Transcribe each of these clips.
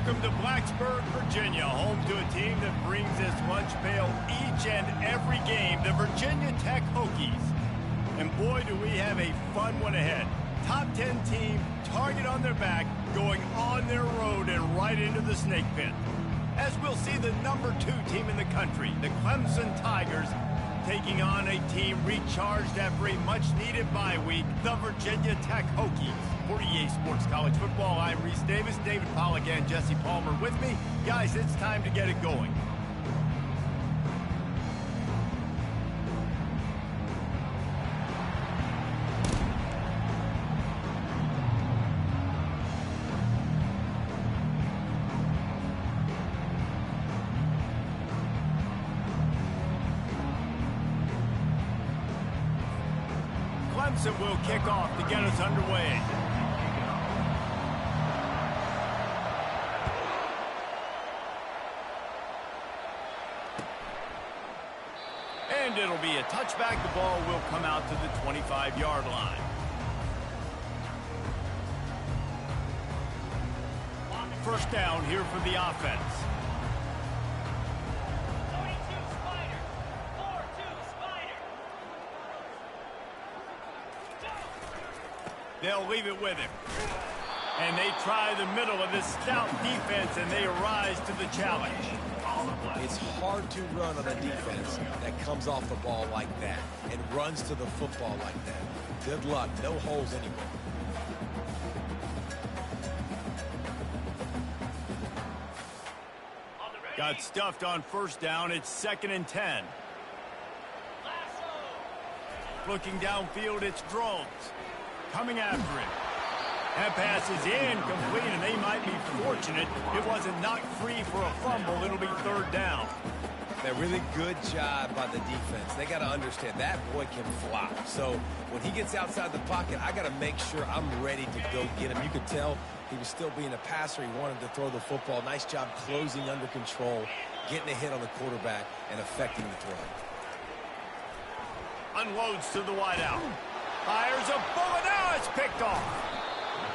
Welcome to Blacksburg, Virginia, home to a team that brings this lunch pail each and every game, the Virginia Tech Hokies. And boy, do we have a fun one ahead. Top 10 team, target on their back, going on their road and right into the snake pit. As we'll see the number 2 team in the country, the Clemson Tigers, taking on a team recharged after a much-needed bye week, the Virginia Tech Hokies. For EA Sports College Football, I'm Reese Davis, David Pollack, and Jesse Palmer with me. Guys, it's time to get it going. Clemson will kick off to get us underway. And it'll be a touchback. The ball will come out to the 25-yard line. First down here for the offense. They'll leave it with him. And they try the middle of this stout defense, and they rise to the challenge. It's hard to run on a defense that comes off the ball like that and runs to the football like that. Good luck. No holes anywhere. Got stuffed on first down. It's 2nd and 10. Looking downfield, it's Drones. Coming after him. That pass is incomplete, and they might be fortunate it wasn't knocked free for a fumble. It'll be 3rd down. A really good job by the defense. They got to understand that boy can fly. So when he gets outside the pocket, I got to make sure I'm ready to go get him. You could tell he was still being a passer. He wanted to throw the football. Nice job closing under control, getting a hit on the quarterback, and affecting the throw. Unloads to the wideout. Fires a bullet. Now it's picked off.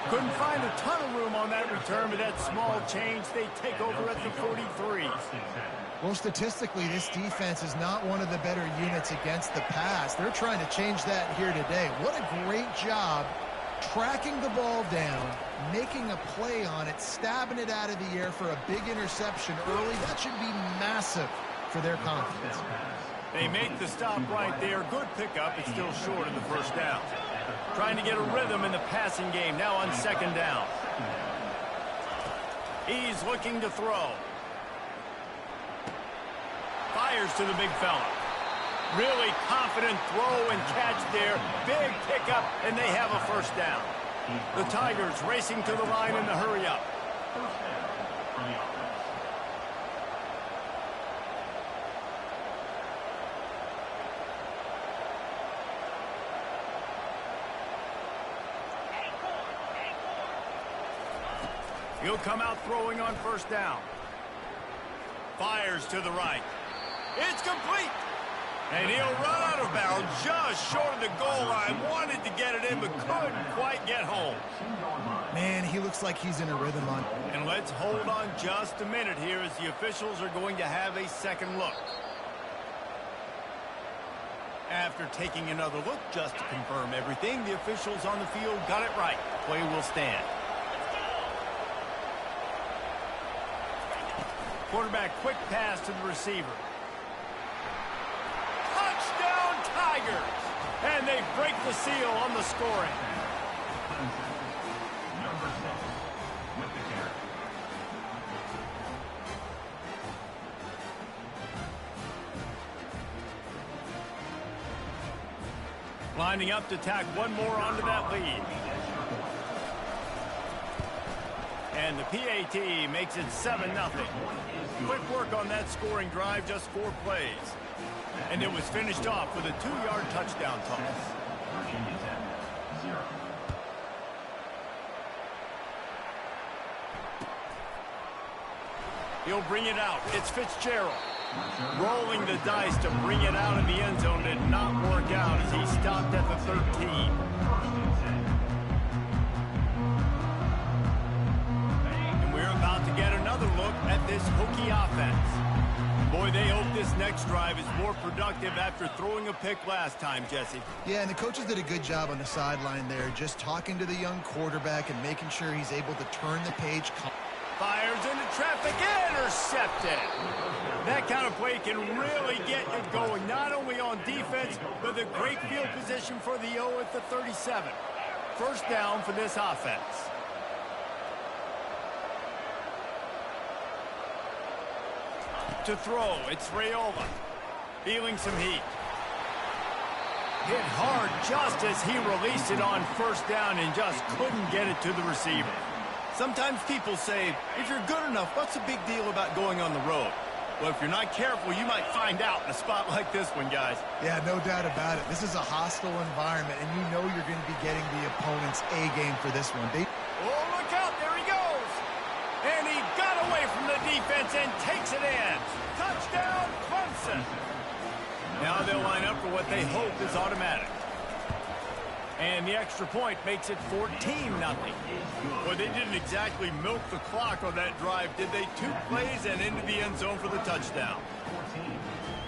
Couldn't find a ton of room on that return, but that small change, they take over at the 43. Well, statistically, this defense is not one of the better units against the pass. They're trying to change that here today. What a great job tracking the ball down, making a play on it, stabbing it out of the air for a big interception early. That should be massive for their confidence. They make the stop right there. Good pickup. It's still short of the first down. Trying to get a rhythm in the passing game now on 2nd down. He's looking to throw. Fires to the big fella. Really confident throw and catch there. Big pickup, and they have a first down. The Tigers racing to the line in the hurry-up. He'll come out throwing on first down. Fires to the right. It's complete. And he'll run out of bounds just short of the goal line. Wanted to get it in, but couldn't quite get home. Man, he looks like he's in a rhythm on. And let's hold on just a minute here as the officials are going to have a second look. After taking another look just to confirm everything, the officials on the field got it right. Play will stand. Quarterback, quick pass to the receiver. Touchdown, Tigers! And they break the seal on the scoring. Lining up to tack one more onto that lead. And the PAT makes it 7-0. Quick work on that scoring drive, just 4 plays. And it was finished off with a 2-yard touchdown toss. He'll bring it out. It's Fitzgerald. Rolling the dice to bring it out of the end zone did not work out as he stopped at the 13. And we're about to get another look at this Hokie offense. Boy, they hope this next drive is more productive after throwing a pick last time, Jesse. Yeah, and the coaches did a good job on the sideline there, just talking to the young quarterback and making sure he's able to turn the page. Fires into traffic, intercepted. That kind of play can really get you going, not only on defense, but the great field position for the O at the 37. First down for this offense. To throw, it's Raiola. Feeling some heat. Hit hard just as he released it on first down and just couldn't get it to the receiver. Sometimes people say, if you're good enough, what's the big deal about going on the road? Well, if you're not careful, you might find out in a spot like this one, guys. Yeah, no doubt about it. This is a hostile environment, and you know you're going to be getting the opponent's A game for this one. Oh, look out. There he goes. And he got away from the defense and takes it in. Touchdown, Clemson. Now they'll line up for what they hope is automatic. And the extra point makes it 14-0. Well, they didn't exactly milk the clock on that drive, did they? 2 plays and into the end zone for the touchdown. 14,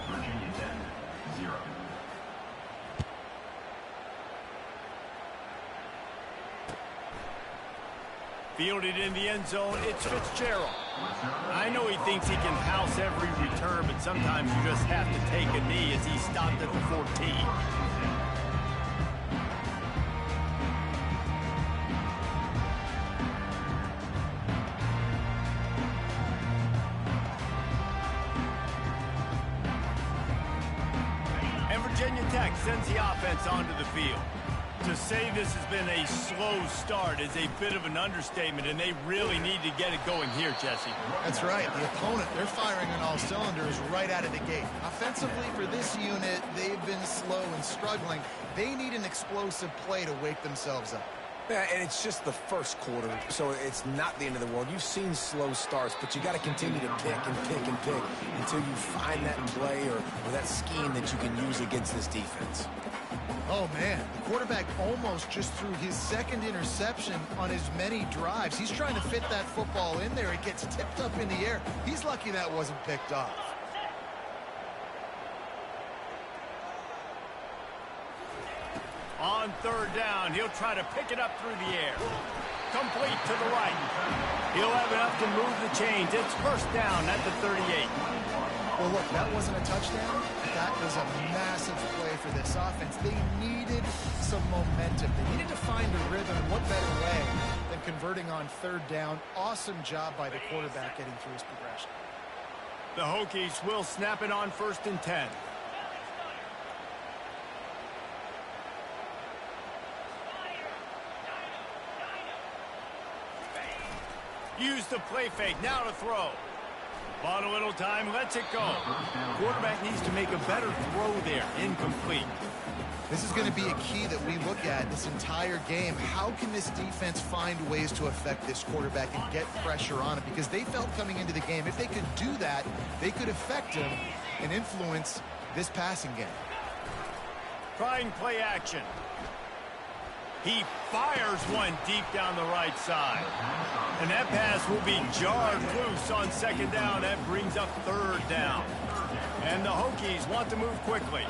Virginia 10, 0. Fielded in the end zone, it's Fitzgerald. I know he thinks he can house every return, but sometimes you just have to take a knee as he stopped at the 14. And Virginia Tech sends the offense onto the field. To say this has been a slow start is a bit of an understatement, and they really need to get it going here, Jesse. That's right. The opponent, they're firing on all cylinders right out of the gate. Offensively, for this unit, they've been slow and struggling. They need an explosive play to wake themselves up. Yeah, and it's just the first quarter, so it's not the end of the world. You've seen slow starts, but you got to continue to pick and pick and pick until you find that play or that scheme that you can use against this defense. Oh, man, the quarterback almost just threw his second interception on as many drives. He's trying to fit that football in there. It gets tipped up in the air. He's lucky that wasn't picked off. On third down, he'll try to pick it up through the air. Complete to the right. He'll have enough to move the chains. It's first down at the 38. Well, look, that wasn't a touchdown. That was a massive play for this offense. They needed some momentum. They needed to find a rhythm. What better way than converting on third down? Awesome job by the quarterback getting through his progression. The Hokies will snap it on first and 10. Use the play fake. Now to throw. Bought a little time. Lets it go. Quarterback needs to make a better throw there. Incomplete. This is going to be a key that we look at this entire game. How can this defense find ways to affect this quarterback and get pressure on him? Because they felt coming into the game, if they could do that, they could affect him and influence this passing game. Trying play action. He fires one deep down the right side. And that pass will be jarred loose on second down. That brings up third down. And the Hokies want to move quickly.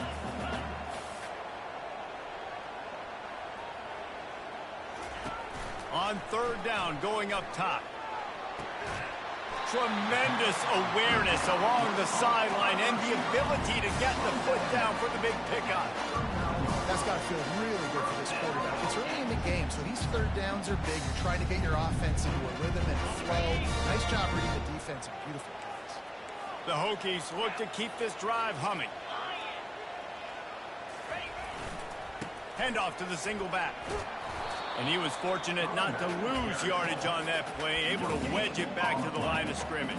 On third down, going up top. Tremendous awareness along the sideline and the ability to get the foot down for the big pickup. That's got to feel really good for this quarterback. It's early in the game, so these third downs are big. You're trying to get your offense into a rhythm and flow. Nice job reading the defense. Beautiful pass. The Hokies look to keep this drive humming. Handoff to the single back. And he was fortunate not to lose yardage on that play, able to wedge it back to the line of scrimmage.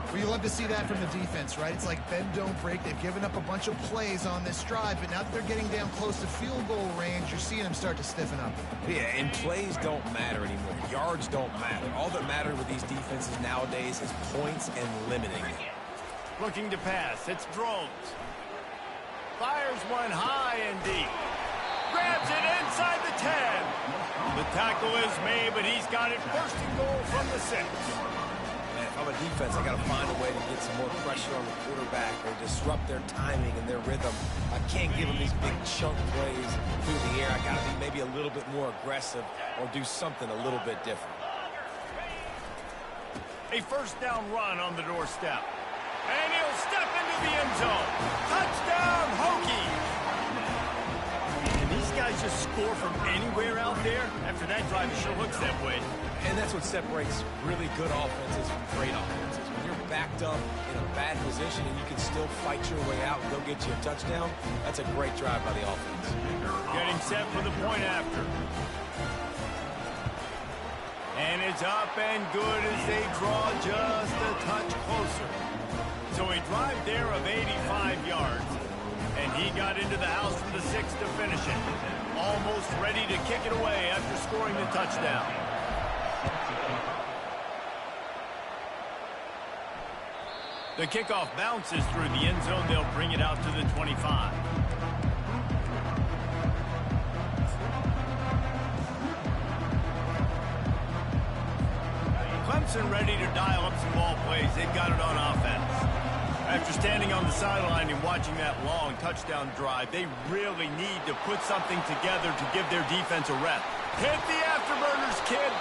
Well, you love to see that from the defense, right? It's like bend, don't break. They've given up a bunch of plays on this drive, but now that they're getting down close to field goal range, you're seeing them start to stiffen up. Yeah, and plays don't matter anymore. Yards don't matter. All that matters with these defenses nowadays is points and limiting. Looking to pass. It's Drones. Fires one high and deep. Grabs it inside the 10. The tackle is made, but he's got it first and goal from the 6. Man, if I'm a defense. I got to find a way to get some more pressure on the quarterback or disrupt their timing and their rhythm. I can't give them these big chunk plays through the air. I got to be maybe a little bit more aggressive or do something a little bit different. A first down run on the doorstep. And he'll step into the end zone. Touchdown, Hokies! And these guys just score from anywhere out there. After that drive, it sure looks that way. And that's what separates really good offenses from great offenses. When you're backed up in a bad position and you can still fight your way out and go get you a touchdown, that's a great drive by the offense. Getting set for the point after. And it's up and good as they draw just a touch closer. So a drive there of 85 yards. And he got into the house from the 6 to finish it. Almost ready to kick it away after scoring the touchdown. The kickoff bounces through the end zone. They'll bring it out to the 25. Clemson ready to dial up some ball plays. They've got it on offense. After standing on the sideline and watching that long touchdown drive, they really need to put something together to give their defense a rest. Hit the afterburners, kid.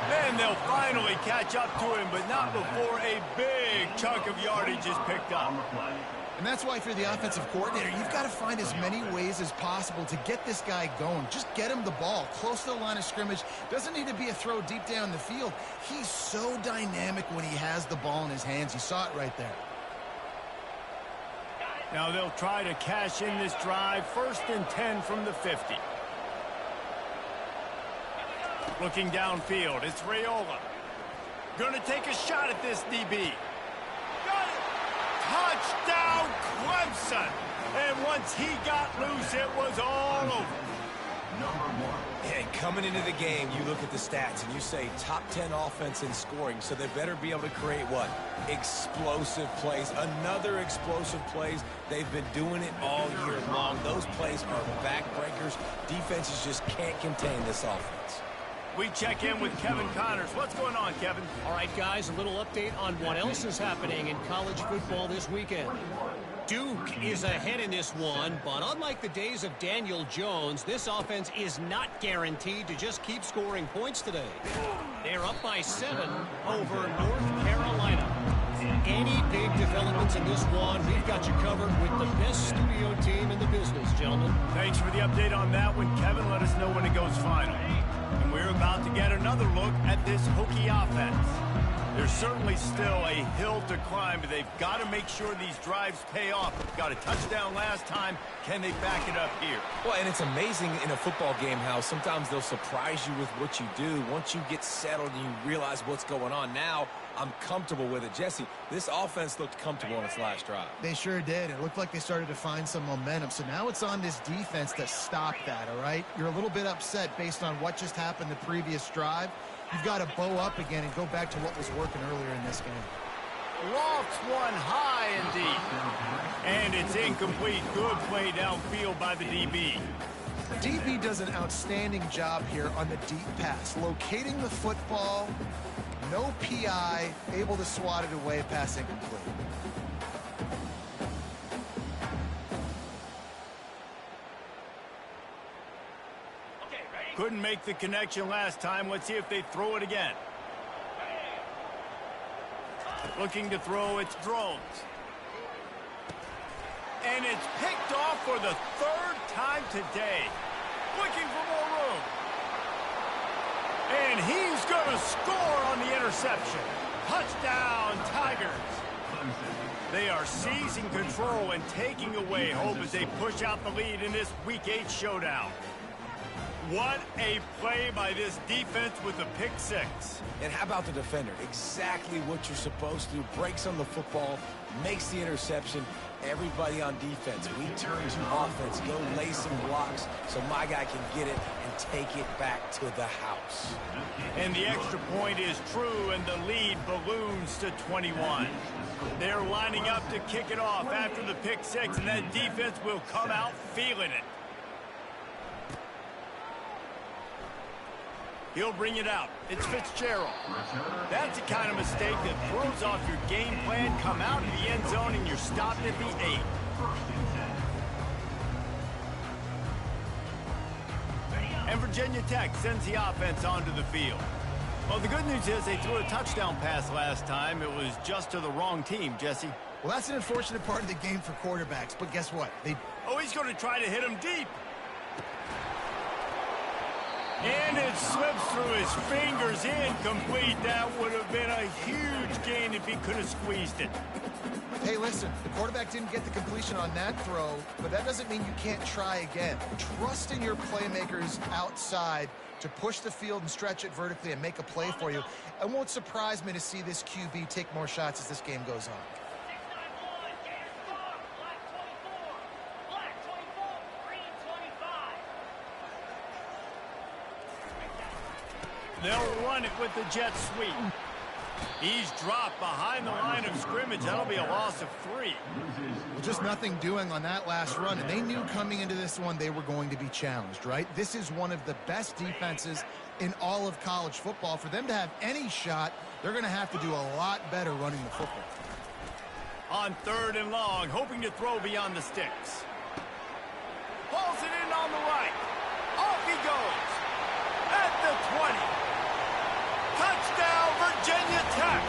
And they'll finally catch up to him, but not before a big chunk of yardage is picked up. And that's why, if you're the offensive coordinator, you've got to find as many ways as possible to get this guy going. Just get him the ball close to the line of scrimmage. Doesn't need to be a throw deep down the field. He's so dynamic when he has the ball in his hands. You saw it right there. Now they'll try to cash in this drive. 1st and 10 from the 50. Looking downfield, it's Raiola. Gonna take a shot at this DB. Got it! Touchdown, Clemson! And once he got loose, it was all over. Number 1. And coming into the game, you look at the stats and you say top 10 offense in scoring, so they better be able to create what? Explosive plays. Another explosive plays. They've been doing it all year long. Those plays are backbreakers. Defenses just can't contain this offense. We check in with Kevin Connors. What's going on, Kevin? All right, guys, a little update on what else is happening in college football this weekend. Duke is ahead in this one, but unlike the days of Daniel Jones, this offense is not guaranteed to just keep scoring points today. They're up by 7 over North Carolina. Any big developments in this one, we've got you covered with the best studio team in the business, gentlemen. Thanks for the update on that one, Kevin. Let us know when it goes final. And we're about to get another look at this Hokie offense. There's certainly still a hill to climb, but they've got to make sure these drives pay off. Got a touchdown last time. Can they back it up here? Well, and it's amazing in a football game how sometimes they'll surprise you with what you do. Once you get settled and you realize what's going on, now I'm comfortable with it. Jesse, this offense looked comfortable on its last drive. They sure did. It looked like they started to find some momentum. So now it's on this defense to stop that, all right? You're a little bit upset based on what just happened the previous drive. You've got to bow up again and go back to what was working earlier in this game. Lofts one high and deep. And it's incomplete. Good play downfield by the DB. DB does an outstanding job here on the deep pass. Locating the football, no PI, able to swat it away, pass incomplete. Couldn't make the connection last time. Let's see if they throw it again. Looking to throw, it's Drones. And it's picked off for the 3rd time today. Looking for more room. And he's going to score on the interception. Touchdown, Tigers. They are seizing control and taking away hope as they push out the lead in this Week 8 showdown. What a play by this defense with the pick 6. And how about the defender? Exactly what you're supposed to. Breaks on the football, makes the interception. Everybody on defense, we turn to offense, go lay some blocks so my guy can get it and take it back to the house. And the extra point is true, and the lead balloons to 21. They're lining up to kick it off after the pick 6, and that defense will come out feeling it. He'll bring it out. It's Fitzgerald. That's the kind of mistake that throws off your game plan. Come out of the end zone and you're stopped at the 8. And Virginia Tech sends the offense onto the field. Well, the good news is they threw a touchdown pass last time. It was just to the wrong team, Jesse. Well, that's an unfortunate part of the game for quarterbacks, but guess what? Oh, he's going to try to hit him deep. And it slips through his fingers, incomplete. That would have been a huge gain if he could have squeezed it. Hey, listen, the quarterback didn't get the completion on that throw, but that doesn't mean you can't try again. Trust in your playmakers outside to push the field and stretch it vertically and make a play for you. It won't surprise me to see this QB take more shots as this game goes on. They'll run it with the jet sweep. He's dropped behind the line of scrimmage. That'll be a loss of 3. Well, just nothing doing on that last run, and they knew coming into this one they were going to be challenged, right? This is one of the best defenses in all of college football. For them to have any shot, they're going to have to do a lot better running the football. On 3rd and long, hoping to throw beyond the sticks. Pulls it in on the right. Off he goes. At the 20. Touchdown, Virginia Tech.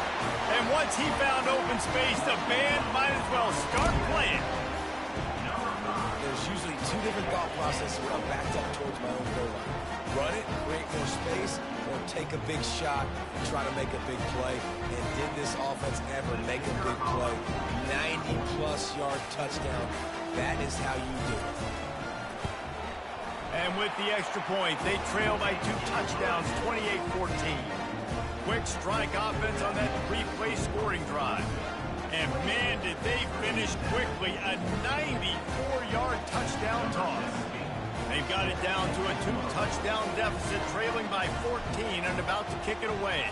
And once he found open space, the band might as well start playing. There's usually 2 different thought processes when I'm backed up towards my own goal line. Run it, create more space, or take a big shot and try to make a big play. And did this offense ever make a big play? 90-plus yard touchdown. That is how you do it. And with the extra point, they trail by 2 touchdowns, 28-14. Quick strike offense on that 3-play scoring drive. And man, did they finish quickly. A 94-yard touchdown toss. They've got it down to a 2-touchdown deficit, trailing by 14 and about to kick it away.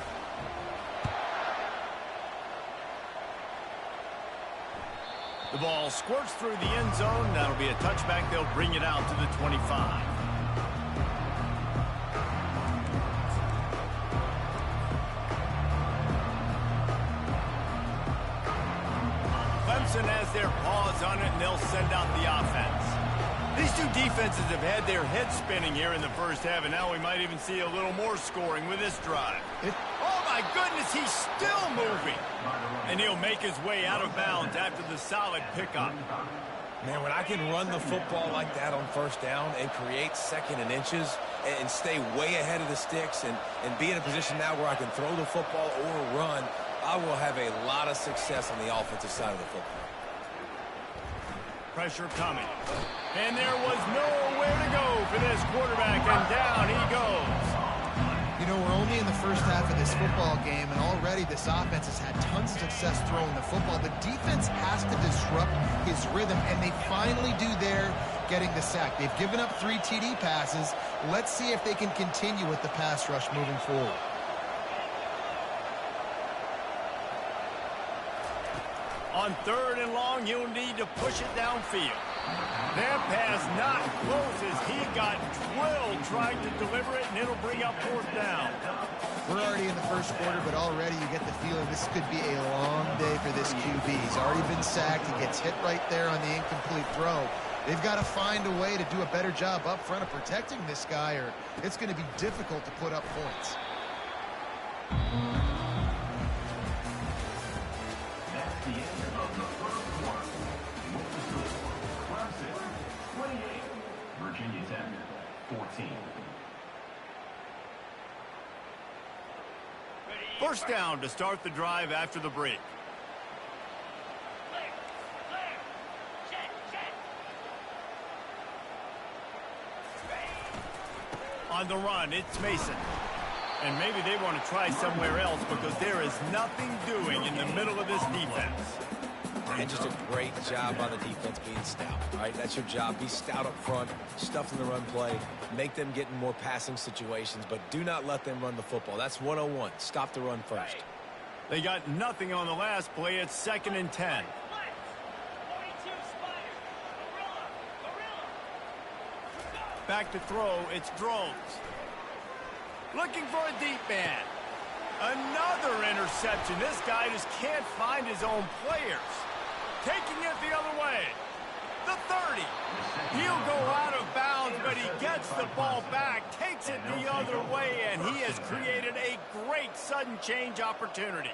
The ball squirts through the end zone. That'll be a touchback. They'll bring it out to the 25. Clemson has their paws on it, and they'll send out the offense. These 2 defenses have had their heads spinning here in the first half, and now we might even see a little more scoring with this drive. Oh, my goodness, he's still moving. And he'll make his way out of bounds after the solid pickup. Man, when I can run the football like that on 1st down and create 2nd and inches and stay way ahead of the sticks and be in a position now where I can throw the football or run, I will have a lot of success on the offensive side of the football. Pressure coming. And there was nowhere to go for this quarterback, and down he goes. You know, we're only in the first half of this football game, and already this offense has had tons of success throwing the football. The defense has to disrupt his rhythm, and they finally do there, getting the sack. They've given up 3 TD passes. Let's see if they can continue with the pass rush moving forward. On 3rd and long, you'll need to push it downfield. That pass not close as he got drilled trying to deliver it, and it'll bring up 4th down. We're already in the first quarter, but already you get the feeling this could be a long day for this QB. He's already been sacked. He gets hit right there on the incomplete throw. They've got to find a way to do a better job up front of protecting this guy, or it's going to be difficult to put up points. That's the end of the first quarter. With the score, Clemson 28, Virginia Tech 14. First down to start the drive after the break. On the run, it's Mason. And maybe they want to try somewhere else because there is nothing doing in the middle of this defense. And just a great job by the defense being stout. All right, that's your job. Be stout up front, stuff in the run play, make them get in more passing situations, but do not let them run the football. That's 101. Stop the run first. They got nothing on the last play. It's 2nd and 10. Back to throw. It's Drones. Looking for a deep man. Another interception. This guy just can't find his own players. Taking it the other way. The 30. He'll go out of bounds, but he gets the ball back, takes it the other way, and he has created a great sudden change opportunity.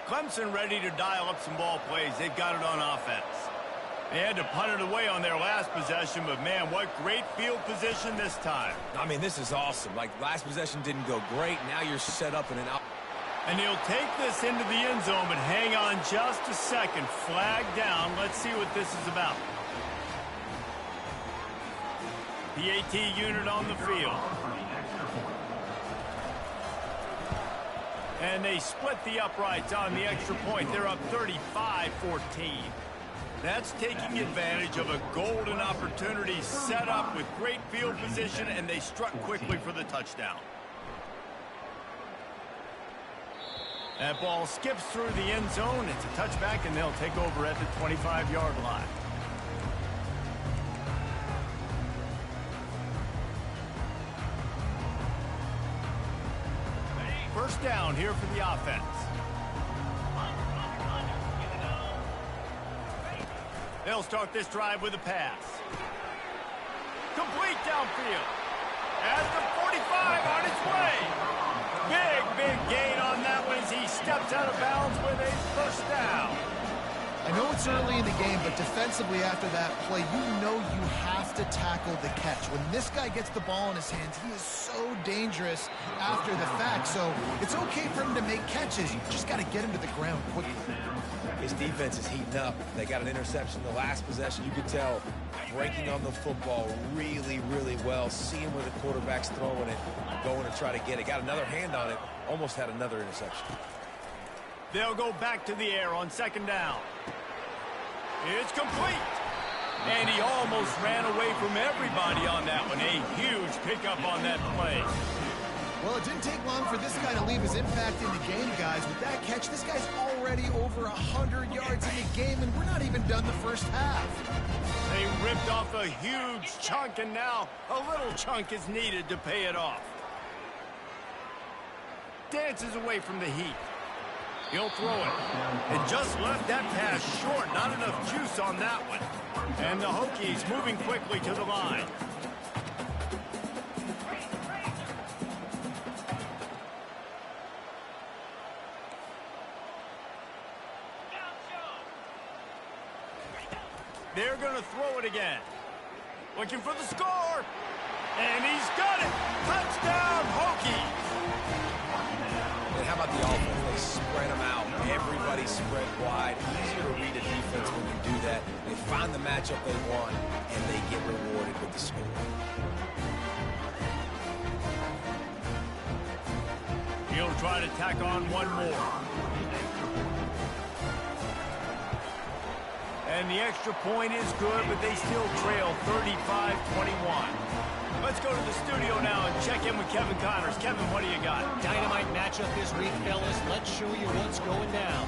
Clemson ready to dial up some ball plays. They've got it on offense. They had to punt it away on their last possession, but, man, what great field position this time. I mean, this is awesome. Like, last possession didn't go great. Now you're set up in an out. And he'll take this into the end zone, but hang on just a second. Flag down. Let's see what this is about. PAT unit on the field. And they split the uprights on the extra point. They're up 35-14. That's taking advantage of a golden opportunity set up with great field position, and they struck quickly for the touchdown. That ball skips through the end zone. It's a touchback, and they'll take over at the 25-yard line. First down here for the offense. They'll start this drive with a pass. Complete downfield. At the 45 on its way. Big gain on that one as he steps out of bounds with a first down. I know it's early in the game, but defensively after that play, you know you have to tackle the catch. When this guy gets the ball in his hands, he is so dangerous after the fact. So it's okay for him to make catches. You just got to get him to the ground quickly. His defense is heating up. They got an interception the last possession. You could tell breaking on the football really well. Seeing where the quarterback's throwing it, going to try to get it. Got another hand on it. Almost had another interception. They'll go back to the air on second down. It's complete. And he almost ran away from everybody on that one. A huge pickup on that play. Well, it didn't take long for this guy to leave his impact in the game, guys. With that catch, this guy's already over 100 yards in the game, and we're not even done the first half. They ripped off a huge chunk, and now a little chunk is needed to pay it off. Dances away from the heat. He'll throw it. It just left that pass short. Not enough juice on that one. And the Hokies moving quickly to the line. They're going to throw it again. Looking for the score. And he's got it. Touchdown, Hokies. And how about the offense? They spread them out. Everybody spread wide. Easier to read a defense when you do that. They find the matchup they want, and they get rewarded with the score. He'll try to tack on one more. And the extra point is good, but they still trail 35-21. Let's go to the studio now and check in with Kevin Connors. Kevin, what do you got? Dynamite matchup this week, fellas. Let's show you what's going down.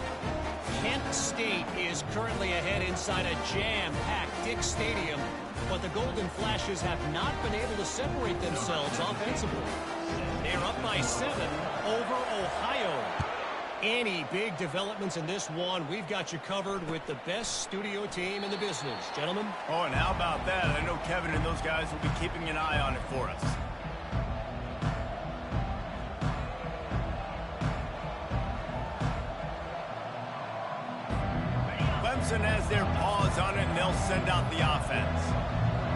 Kent State is currently ahead inside a jam-packed Dick Stadium, but the Golden Flashes have not been able to separate themselves offensively. They're up by 7 over Ohio. Any big developments in this one, we've got you covered with the best studio team in the business. Gentlemen? Oh, and how about that? I know Kevin and those guys will be keeping an eye on it for us. Clemson has their paws on it, and they'll send out the offense.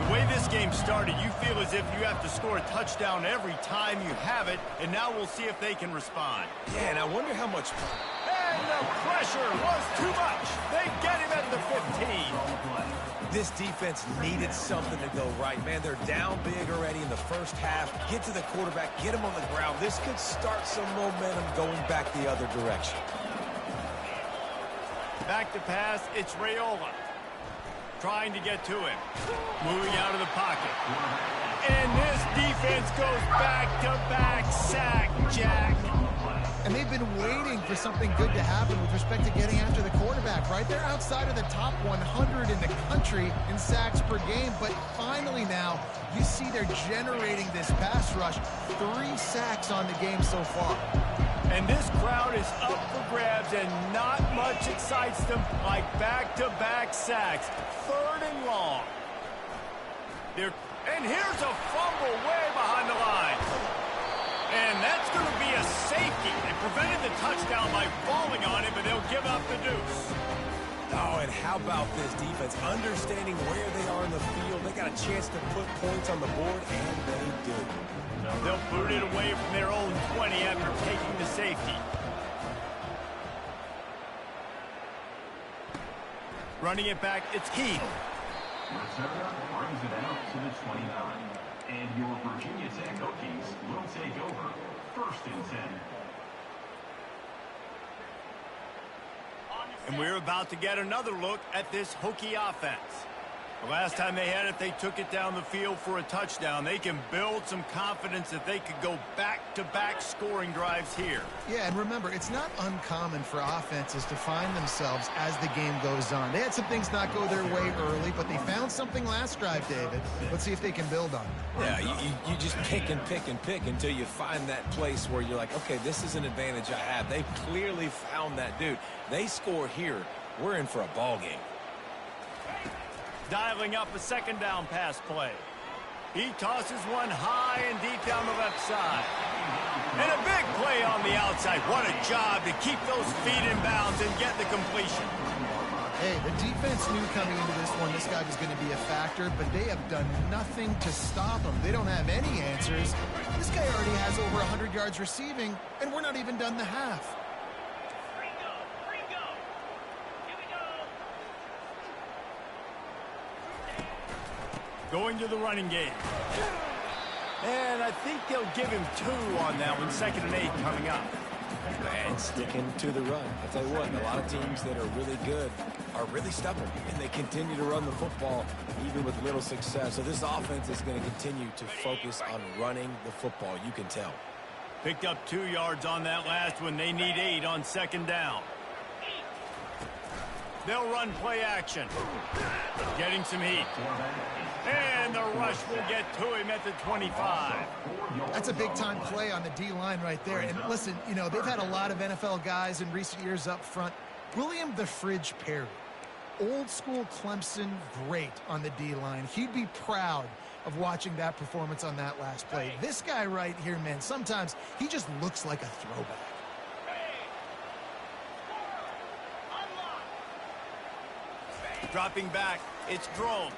The way this game started, you feel as if you have to score a touchdown every time you have it, and now we'll see if they can respond. Yeah, and I wonder how much... And the pressure was too much. They get him at the 15. This defense needed something to go right. Man, they're down big already in the first half. Get to the quarterback, get him on the ground. This could start some momentum going back the other direction. Back to pass, it's Raiola. Trying to get to him. Moving out of the pocket. And this defense goes back-to-back sack, Jack. And they've been waiting for something good to happen with respect to getting after the quarterback, right? They're outside of the top 100 in the country in sacks per game, but finally now you see they're generating this pass rush. 3 sacks on the game so far. And this crowd is up for grabs, and not much excites them like back-to-back sacks. 3rd and long. And here's a fumble way behind the line. And that's going to be a safety. They prevented the touchdown by falling on it, but they'll give up the deuce. Oh, and how about this defense? Understanding where they are in the field. They got a chance to put points on the board, and they did. They'll boot it away from their own 20 after taking the safety. Running it back, it's Heath. Reserva brings it out to the 29. And your Virginia Tech Hokies will take over 1st and 10. And we're about to get another look at this Hokie offense. The last time they had it, they took it down the field for a touchdown. They can build some confidence that they could go back-to-back scoring drives here. Yeah, and remember, it's not uncommon for offenses to find themselves as the game goes on. They had some things not go their way early, but they found something last drive, David. Let's see if they can build on it. Yeah, you just pick and pick and pick until you find that place where you're like, okay, this is an advantage I have. They clearly found that dude. They score here. We're in for a ball game. Dialing up a 2nd down pass play. He tosses one high and deep down the left side. And a big play on the outside. What a job to keep those feet in bounds and get the completion. Hey, the defense knew coming into this one this guy was going to be a factor, but they have done nothing to stop him. They don't have any answers. This guy already has over 100 yards receiving, and we're not even done the half. Going to the running game. And I think they'll give him 2 on that one. 2nd and 8 coming up. And sticking to the run. I'll tell you what, a lot of teams that are really good are really stubborn, and they continue to run the football even with little success. So this offense is going to continue to focus on running the football. You can tell. Picked up 2 yards on that last one. They need 8 on 2nd down. They'll run play action. Getting some heat. And the rush will get to him at the 25. That's a big-time play on the D-line right there. And listen, you know, they've had a lot of NFL guys in recent years up front. William the Fridge Perry, old-school Clemson great on the D-line. He'd be proud of watching that performance on that last play. This guy right here, man, sometimes he just looks like a throwback. Dropping back, it's Drones.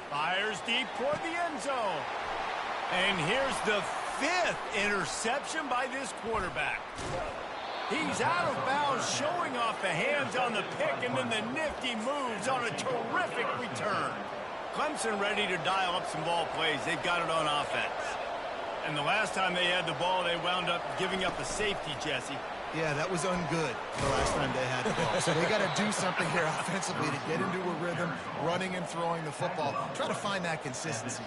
Fires deep toward the end zone. And here's the 5th interception by this quarterback. He's out of bounds, showing off the hands on the pick, and then the nifty moves on a terrific return. Clemson ready to dial up some ball plays. They've got it on offense. And the last time they had the ball, they wound up giving up a safety, Jesse. Yeah, that was ungood the last time they had the ball. So they got to do something here offensively to get into a rhythm, running and throwing the football. Try to find that consistency.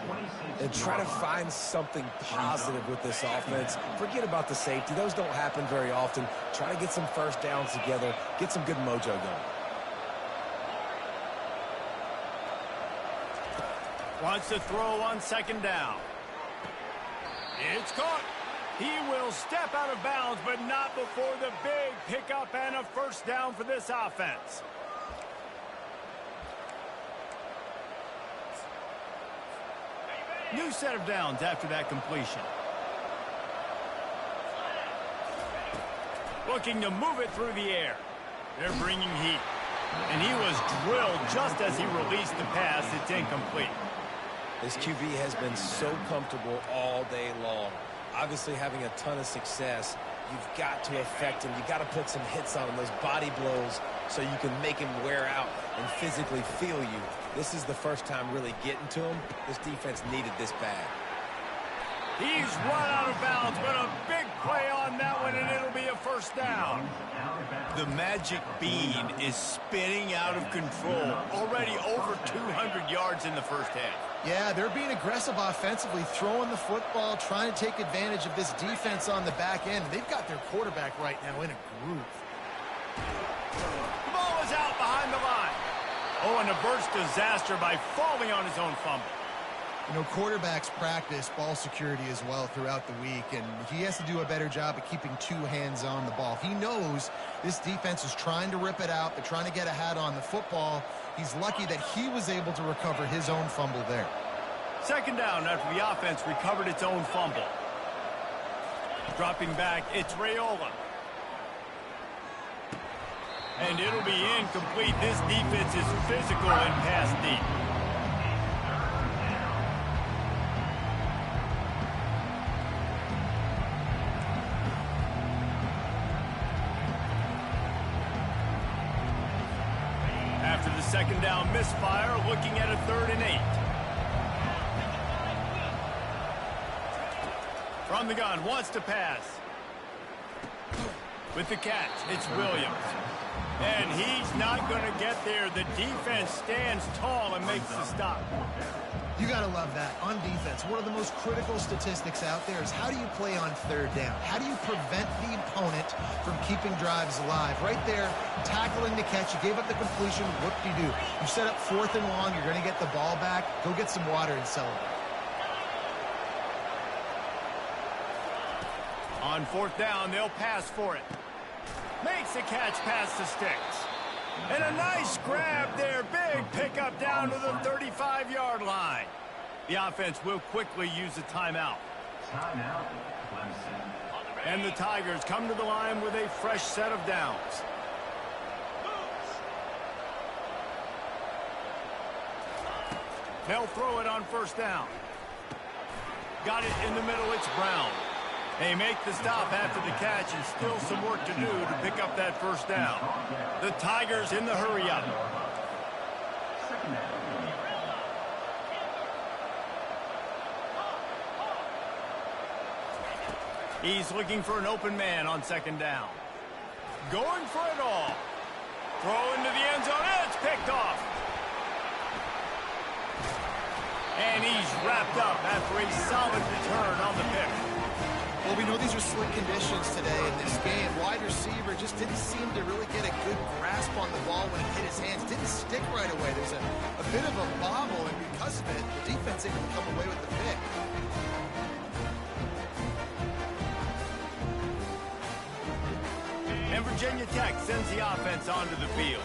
And try to find something positive with this offense. Forget about the safety. Those don't happen very often. Try to get some 1st downs together. Get some good mojo going. Wants to throw on 2nd down. It's caught. He will step out of bounds, but not before the big pickup and a 1st down for this offense. New set of downs after that completion. Looking to move it through the air. They're bringing heat. And he was drilled just as he released the pass. It's incomplete. This QB has been so comfortable all day long. Obviously having a ton of success. You've got to affect him. You've got to put some hits on him, those body blows, so you can make him wear out and physically feel you. This is the first time really getting to him. This defense needed this bad. He's run out of bounds, but a big play on that one, and it'll be a 1st down. The magic bean is spinning out of control. Already over 200 100 yards in the first half. Yeah, they're being aggressive offensively, throwing the football, trying to take advantage of this defense on the back end. They've got their quarterback right now in a groove. The ball is out behind the line. Oh, and averts disaster by falling on his own fumble. You know, quarterbacks practice ball security as well throughout the week, and he has to do a better job of keeping two hands on the ball. He knows this defense is trying to rip it out. They're trying to get a hat on the football. He's lucky that he was able to recover his own fumble there. Second down after the offense recovered its own fumble. Dropping back, it's Raiola. And it'll be incomplete. This defense is physical and pass deep. After the second down misfire, looking at a 3rd and 8. From the gun, wants to pass. With the catch, it's Williams. And he's not going to get there. The defense stands tall and makes the stop. You got to love that. On defense, one of the most critical statistics out there is how do you play on 3rd down? How do you prevent the opponent from keeping drives alive? Right there, tackling the catch. You gave up the completion. What do? You set up 4th and long. You're going to get the ball back. Go get some water and celebrate. On 4th down, they'll pass for it. Makes the catch past the sticks. And a nice grab there. Big pickup down to the 35-yard line. The offense will quickly use a timeout. Timeout, Clemson. And the Tigers come to the line with a fresh set of downs. They'll throw it on 1st down. Got it in the middle. It's Brown. They make the stop after the catch, and still some work to do to pick up that 1st down. The Tigers in the hurry-up. He's looking for an open man on 2nd down. Going for it all. Throw into the end zone. It's picked off. And he's wrapped up after a solid return on the pick. Well, we know these are slick conditions today in this game. Wide receiver just didn't seem to really get a good grasp on the ball when it hit his hands. Didn't stick right away. There's a bit of a bobble, and because of it, the defense able to come away with the pick. And Virginia Tech sends the offense onto the field.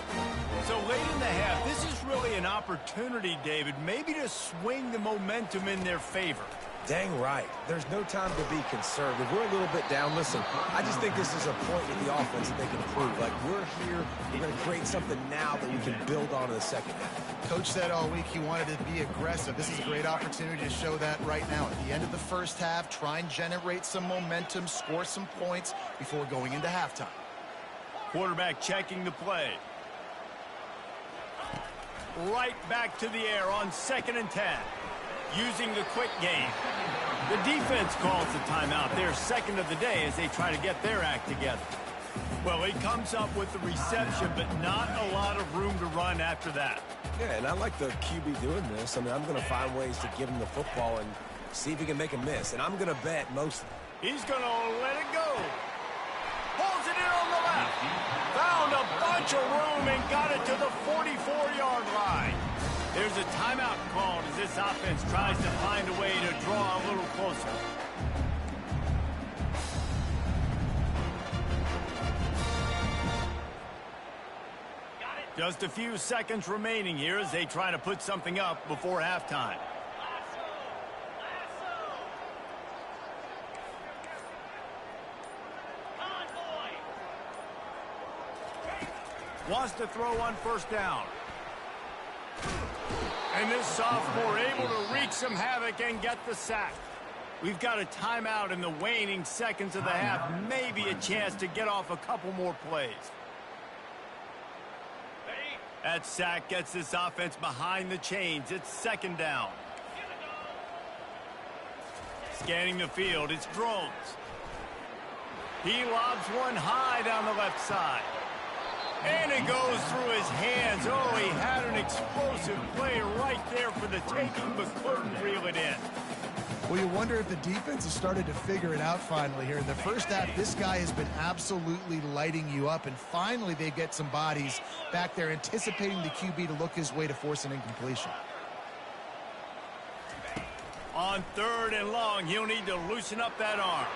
So late in the half, this is really an opportunity, David, maybe to swing the momentum in their favor. Dang right. There's no time to be conservative. We're a little bit down. Listen, I just think this is a point with the offense that they can improve. Like, we're here, we're going to create something now that we can build on in the second half. Coach said all week he wanted to be aggressive. This is a great opportunity to show that right now. At the end of the first half, try and generate some momentum, score some points before going into halftime. Quarterback checking the play. Right back to the air on 2nd and 10. Using the quick game. The defense calls the timeout, their 2nd of the day, as they try to get their act together. Well, he comes up with the reception, but not a lot of room to run after that. Yeah, and I like the QB doing this. I mean, I'm going to find ways to give him the football and see if he can make a miss. And I'm going to bet most. He's going to let it go. Pulls it in on the left. Found a bunch of room and got it to the 44-yard line. There's a timeout called as this offense tries to find a way to draw a little closer. Just a few seconds remaining here as they try to put something up before halftime. Wants to throw on 1st down. And this sophomore able to wreak some havoc and get the sack. We've got a timeout in the waning seconds of the half. Maybe a chance to get off a couple more plays. That sack gets this offense behind the chains. It's 2nd down. Scanning the field, it's Drones. He lobs one high down the left side. And it goes through his hands. Oh, he had an explosive play right there for the taking, but couldn't reel it in. Well, you wonder if the defense has started to figure it out finally here. In the first half, this guy has been absolutely lighting you up, and finally they get some bodies back there anticipating the QB to look his way to force an incompletion. On 3rd and long, he'll need to loosen up that arm.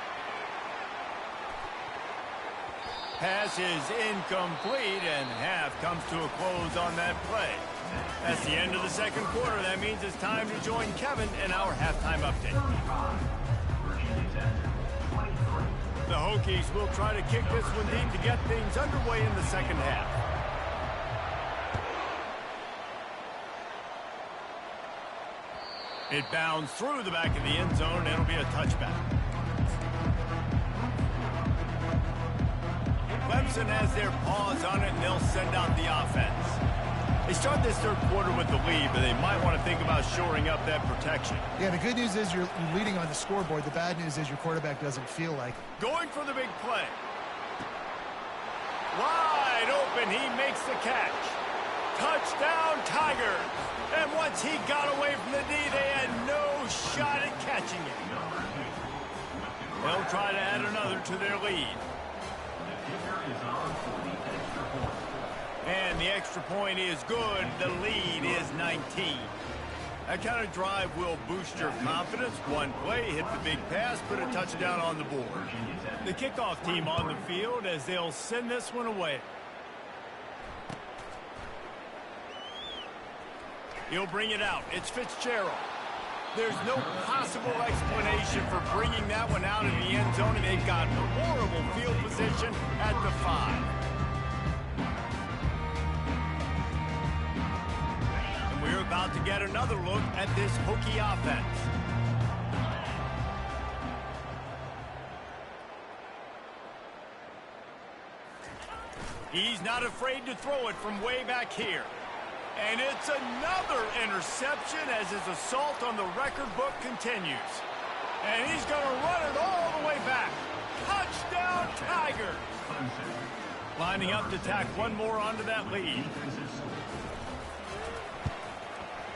Pass is incomplete, and half comes to a close on that play. That's the end of the second quarter. That means it's time to join Kevin in our halftime update. The Hokies will try to kick this one deep to get things underway in the second half. It bounds through the back of the end zone, and it'll be a touchback. Clemson has their paws on it, and they'll send out the offense. They start this third quarter with the lead, but they might want to think about shoring up that protection. Yeah, the good news is you're leading on the scoreboard. The bad news is your quarterback doesn't feel like it. Going for the big play. Wide open, he makes the catch. Touchdown, Tigers. And once he got away from the D, they had no shot at catching it. They'll try to add another to their lead. And the extra point is good. The lead is 19. That kind of drive will boost your confidence. One play, hit the big pass, put a touchdown on the board. The kickoff team on the field as they'll send this one away. He'll bring it out. It's Fitzgerald. There's no possible explanation for bringing that one out in the end zone, and they've got horrible field position at the 5. And we're about to get another look at this Hokie offense. He's not afraid to throw it from way back here. And it's another interception as his assault on the record book continues. And he's going to run it all the way back. Touchdown, Tigers! Lining up to tack one more onto that lead.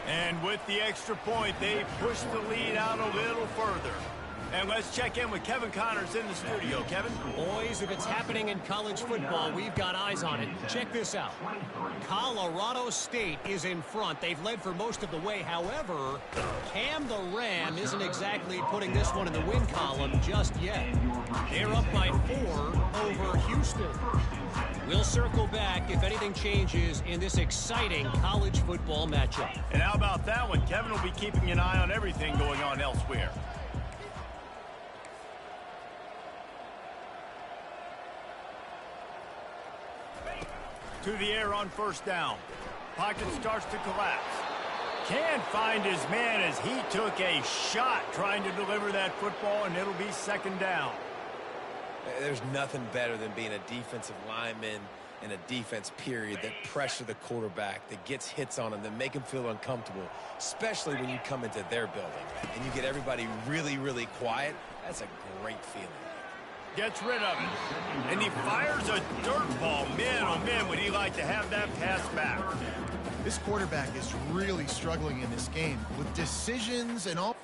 And with the extra point, they push the lead out a little further. And let's check in with Kevin Connors in the studio. Kevin? Boys, if it's happening in college football, we've got eyes on it. Check this out. Colorado State is in front. They've led for most of the way. However, Cam the Ram isn't exactly putting this one in the win column just yet. They're up by 4 over Houston. We'll circle back if anything changes in this exciting college football matchup. And how about that one? Kevin will be keeping an eye on everything going on elsewhere. To the air on first down. Pocket starts to collapse. Can't find his man as he took a shot trying to deliver that football, and it'll be second down. There's nothing better than being a defensive lineman in a defense period that pressure the quarterback, that gets hits on him, that make him feel uncomfortable, especially when you come into their building and you get everybody really, really quiet. That's a great feeling. Gets rid of it. And he fires a dirt ball. Man, oh man, would he like to have that pass back. This quarterback is really struggling in this game with decisions and all.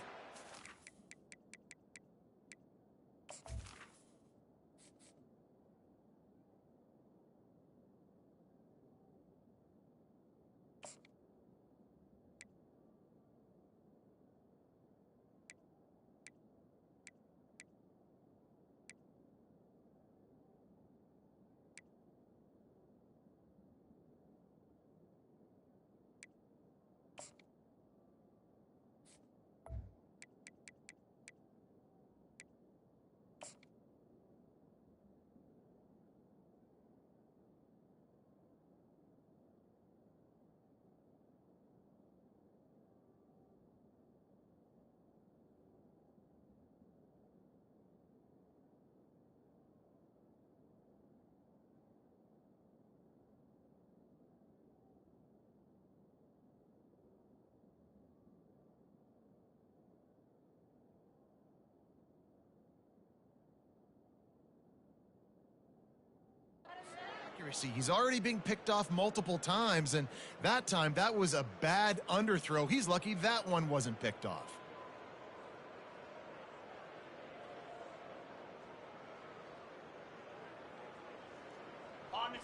accuracy. He's already being picked off multiple times, and that time, that was a bad underthrow. He's lucky that one wasn't picked off.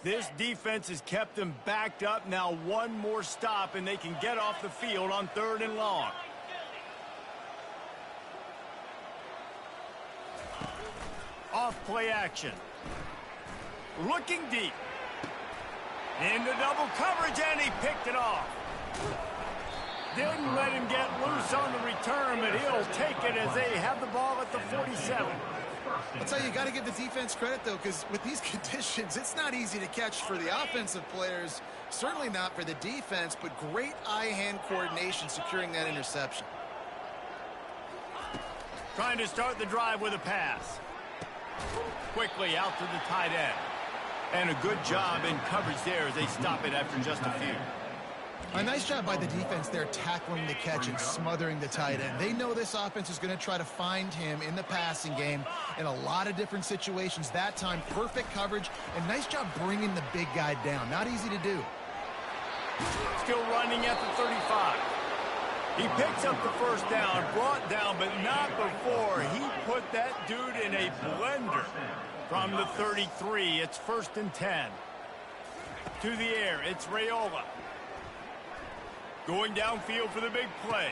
This defense has kept them backed up. Now one more stop, and they can get off the field on 3rd and long. Off play action. Looking deep. Into double coverage, and he picked it off. Didn't let him get loose on the return, but he'll take it as they have the ball at the 47. I'll tell you got to give the defense credit, though, because with these conditions, it's not easy to catch for the offensive players, certainly not for the defense, but great eye-hand coordination securing that interception. Trying to start the drive with a pass. Quickly out to the tight end. And a good job in coverage there as they stop it after just a few. A nice job by the defense there tackling the catch and smothering the tight end. They know this offense is going to try to find him in the passing game in a lot of different situations. That time, perfect coverage, and nice job bringing the big guy down. Not easy to do. Still running at the 35. He picks up the first down, brought down, but not before he put that dude in a blender. From the 33, it's 1st and 10. To the air, it's Raiola. Going downfield for the big play.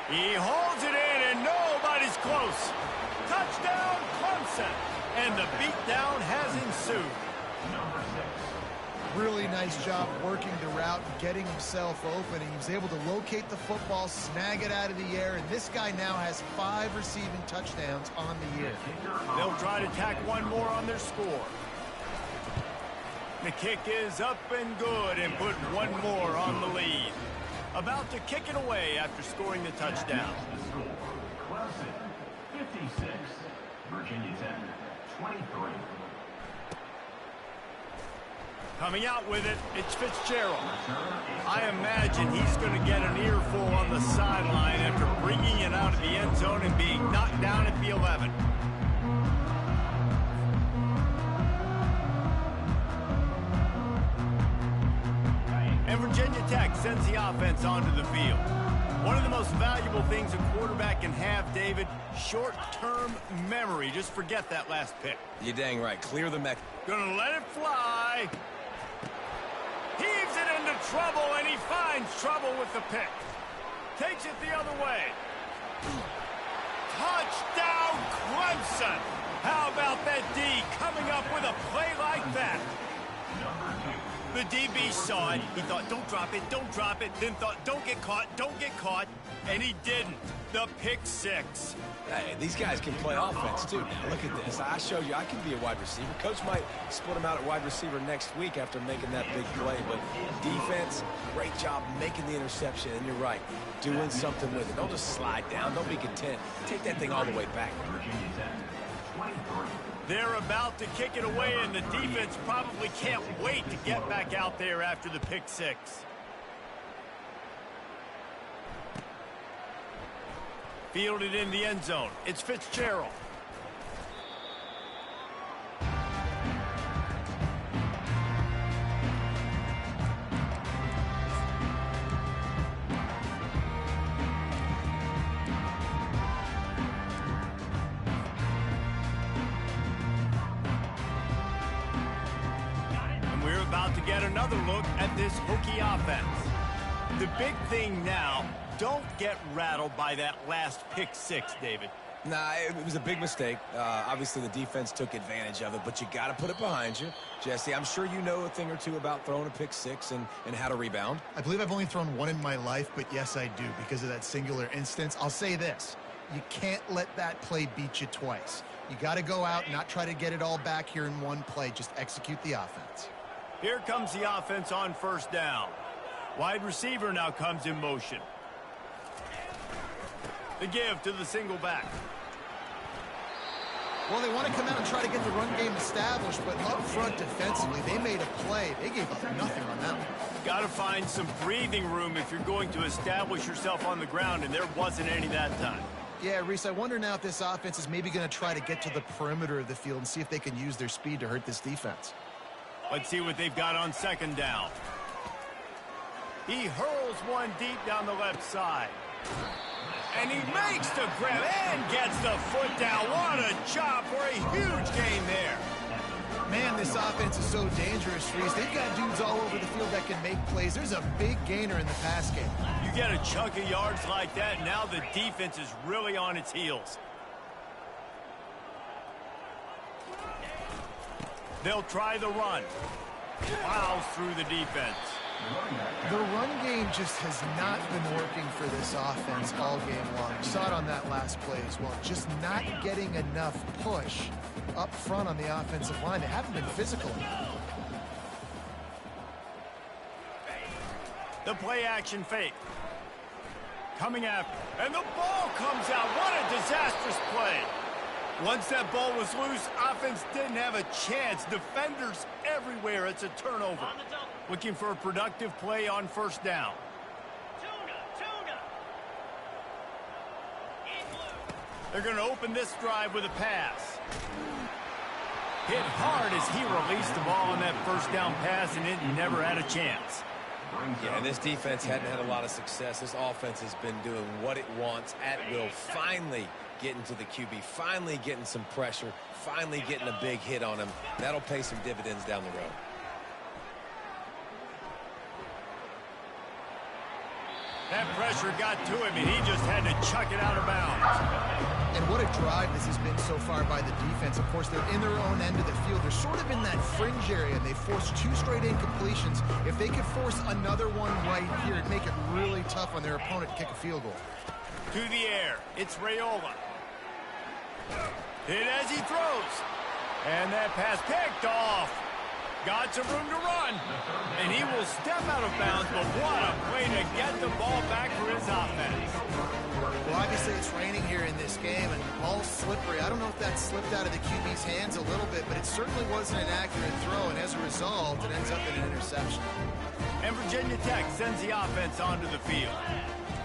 He holds it in, and nobody's close. Touchdown, Clemson. And the beatdown has ensued. Really nice job working the route and getting himself open. He was able to locate the football, snag it out of the air, and this guy now has 5 receiving touchdowns on the year. They'll try to tack one more on their score. The kick is up and good and put one more on the lead. About to kick it away after scoring the touchdown. Clemson, 56. Virginia Tech, 23. Coming out with it, it's Fitzgerald. I imagine he's going to get an earful on the sideline after bringing it out of the end zone and being knocked down at the 11. And Virginia Tech sends the offense onto the field. One of the most valuable things a quarterback can have, David, short-term memory. Just forget that last pick. You're dang right. Clear the mech. Gonna let it fly. Heaves it into trouble, and he finds trouble with the pick. Takes it the other way. Touchdown, Clemson. How about that D coming up with a play like that? The DB saw it. He thought, don't drop it, then thought, don't get caught, and he didn't. The pick 6. Hey, these guys can play offense, too. Now, look at this. I showed you I can be a wide receiver. Coach might split him out at wide receiver next week after making that big play, but defense, great job making the interception, and you're right, doing something with it. Don't just slide down. Don't be content. Take that thing all the way back. They're about to kick it away, and the defense probably can't wait to get back out there after the pick 6. Fielded in the end zone. It's Fitzgerald. And we're about to get another look at this Hokie offense. The big thing now, don't get rattled by that last pick 6, David. Nah, it was a big mistake. Obviously, the defense took advantage of it, but you got to put it behind you. Jesse, I'm sure you know a thing or two about throwing a pick 6 and how to rebound. I believe I've only thrown one in my life, but yes, I do because of that singular instance. I'll say this. You can't let that play beat you twice. You got to go out and not try to get it all back here in one play. Just execute the offense. Here comes the offense on 1st down. Wide receiver now comes in motion. The give to the single back. Well, they want to come out and try to get the run game established, but up front defensively, they made a play. They gave up nothing on that one. Got to find some breathing room if you're going to establish yourself on the ground, and there wasn't any that time. Yeah, Reese, I wonder now if this offense is maybe going to try to get to the perimeter of the field and see if they can use their speed to hurt this defense. Let's see what they've got on second down. He hurls one deep down the left side. And he makes the grab and gets the foot down. What a job for a huge gain there. Man, this offense is so dangerous, Reese. They've got dudes all over the field that can make plays. There's a big gainer in the pass game. You get a chunk of yards like that, and now the defense is really on its heels. They'll try the run. Plows through the defense. The run game just has not been working for this offense all game long. You saw it on that last play as well. Just not getting enough push up front on the offensive line. They haven't been physical enough. The play action fake. Coming after. And the ball comes out. What a disastrous play. Once that ball was loose, offense didn't have a chance. Defenders everywhere. It's a turnover. Looking for a productive play on first down. They're going to open this drive with a pass. Hit hard as he released the ball on that first down pass, and it never had a chance. Yeah, and this defense hadn't had a lot of success. This offense has been doing what it wants at will. Finally getting to the QB, finally getting some pressure, finally getting a big hit on him. That'll pay some dividends down the road. That pressure got to him, and he just had to chuck it out of bounds. And what a drive this has been so far by the defense. Of course, they're in their own end of the field. They're sort of in that fringe area. They forced 2 straight incompletions. If they could force another one right here, it'd make it really tough on their opponent to kick a field goal. To the air, it's Raiola. Hit as he throws. And that pass picked off. Got some room to run. And he will step out of bounds, but what a play to get the ball back for his offense. Well, obviously it's raining here in this game, and the ball's slippery. I don't know if that slipped out of the QB's hands a little bit, but it certainly wasn't an accurate throw, and as a result, it ends up in an interception. And Virginia Tech sends the offense onto the field.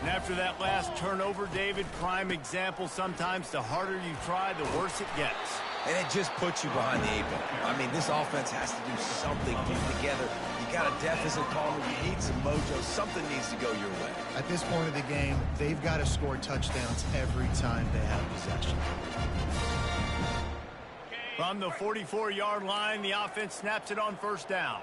And after that last turnover, David, prime example, sometimes the harder you try, the worse it gets. And it just puts you behind the 8 ball. I mean, this offense has to do something, put together. You got a deficit, Palmer. You need some mojo. Something needs to go your way. At this point of the game, they've got to score touchdowns every time they have possession. From the 44-yard line, the offense snaps it on first down.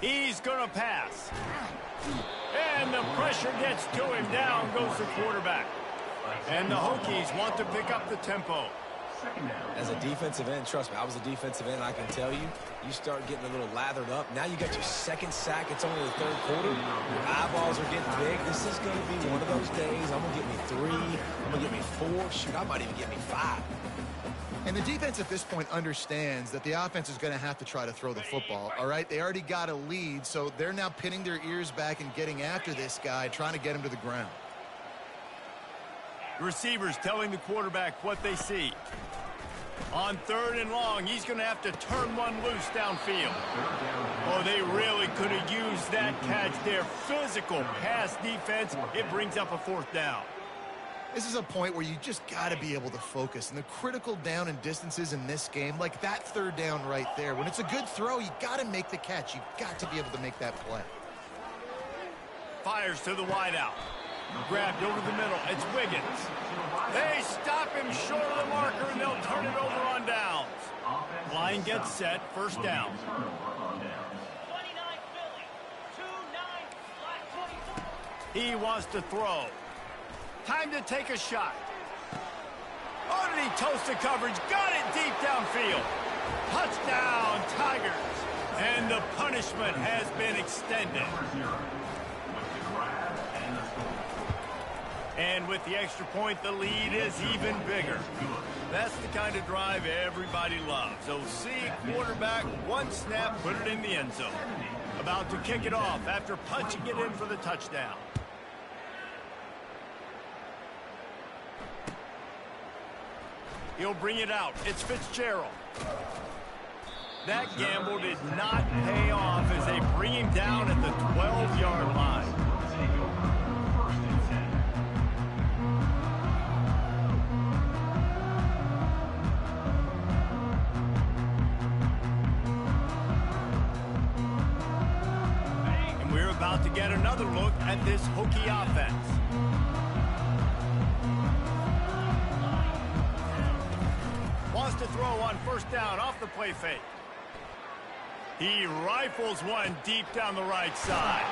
He's going to pass. And the pressure gets to him. Down goes the quarterback. And the Hokies want to pick up the tempo. As a defensive end, trust me, I was a defensive end, I can tell you, you start getting a little lathered up. Now you got your second sack. It's only the third quarter. Your eyeballs are getting big. This is going to be one of those days. I'm going to get me 3. I'm going to get me 4. Shoot, I might even get me 5. And the defense at this point understands that the offense is going to have to try to throw the football, all right? They already got a lead, so they're now pinning their ears back and getting after this guy, trying to get him to the ground. The receivers telling the quarterback what they see. On 3rd and long, he's going to have to turn one loose downfield. Oh, they really could have used that catch there. Physical pass defense. It brings up a 4th down. This is a point where you just got to be able to focus. And the critical down and distances in this game, like that 3rd down right there, when it's a good throw, you got to make the catch. You've got to be able to make that play. Fires to the wideout. Grabbed over the middle. It's Wiggins. They stop him short of the marker, and they'll turn it over on downs. Line gets set. First down. He wants to throw. Time to take a shot. Oh, did he toast the coverage? Got it deep downfield. Touchdown, Tigers. And the punishment has been extended. And with the extra point, the lead is even bigger. That's the kind of drive everybody loves. OC quarterback, one snap, put it in the end zone. About to kick it off after punching it in for the touchdown. He'll bring it out. It's Fitzgerald. That gamble did not pay off as they bring him down at the 12-yard line. about to get another look at this Hokie offense. Wants to throw on first down off the play fake. He rifles one deep down the right side.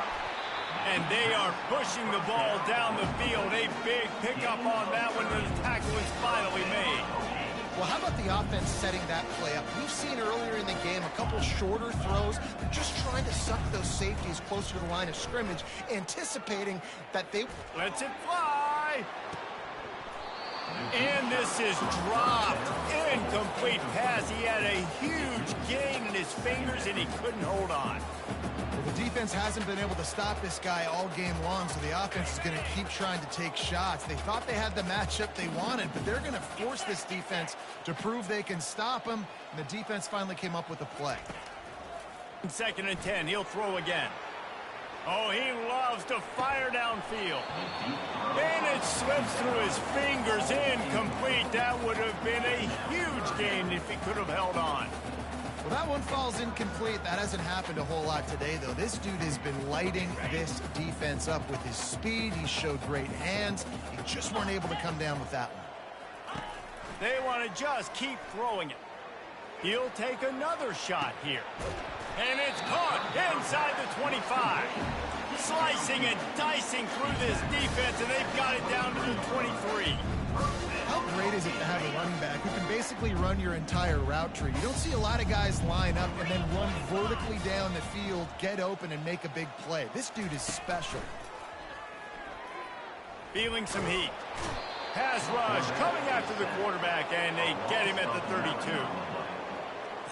And they are pushing the ball down the field. A big pickup on that one, and the tackle is finally made. Well, how about the offense setting that play up? We've seen earlier in the game a couple shorter throws. They're just trying to suck those safeties closer to the line of scrimmage, anticipating that they... Lets it fly. And this is dropped. Incomplete pass. He had a huge gain in his fingers, and he couldn't hold on. Well, the defense hasn't been able to stop this guy all game long, so the offense is going to keep trying to take shots. They thought they had the matchup they wanted, but they're going to force this defense to prove they can stop him, and the defense finally came up with a play. 2nd and 10, he'll throw again. Oh, he loves to fire downfield. And it slips through his fingers, incomplete. That would have been a huge gain if he could have held on. Well, that one falls incomplete. That hasn't happened a whole lot today, though. This dude has been lighting this defense up with his speed. He showed great hands. He just weren't able to come down with that one. They want to just keep throwing it. He'll take another shot here. And it's caught inside the 25. Slicing and dicing through this defense, and they've got it down to the 23. How great is it to have a running back who can basically run your entire route tree? You don't see a lot of guys line up and then run vertically down the field, get open, and make a big play. This dude is special. Feeling some heat. Pass rush coming after the quarterback, and they get him at the 32.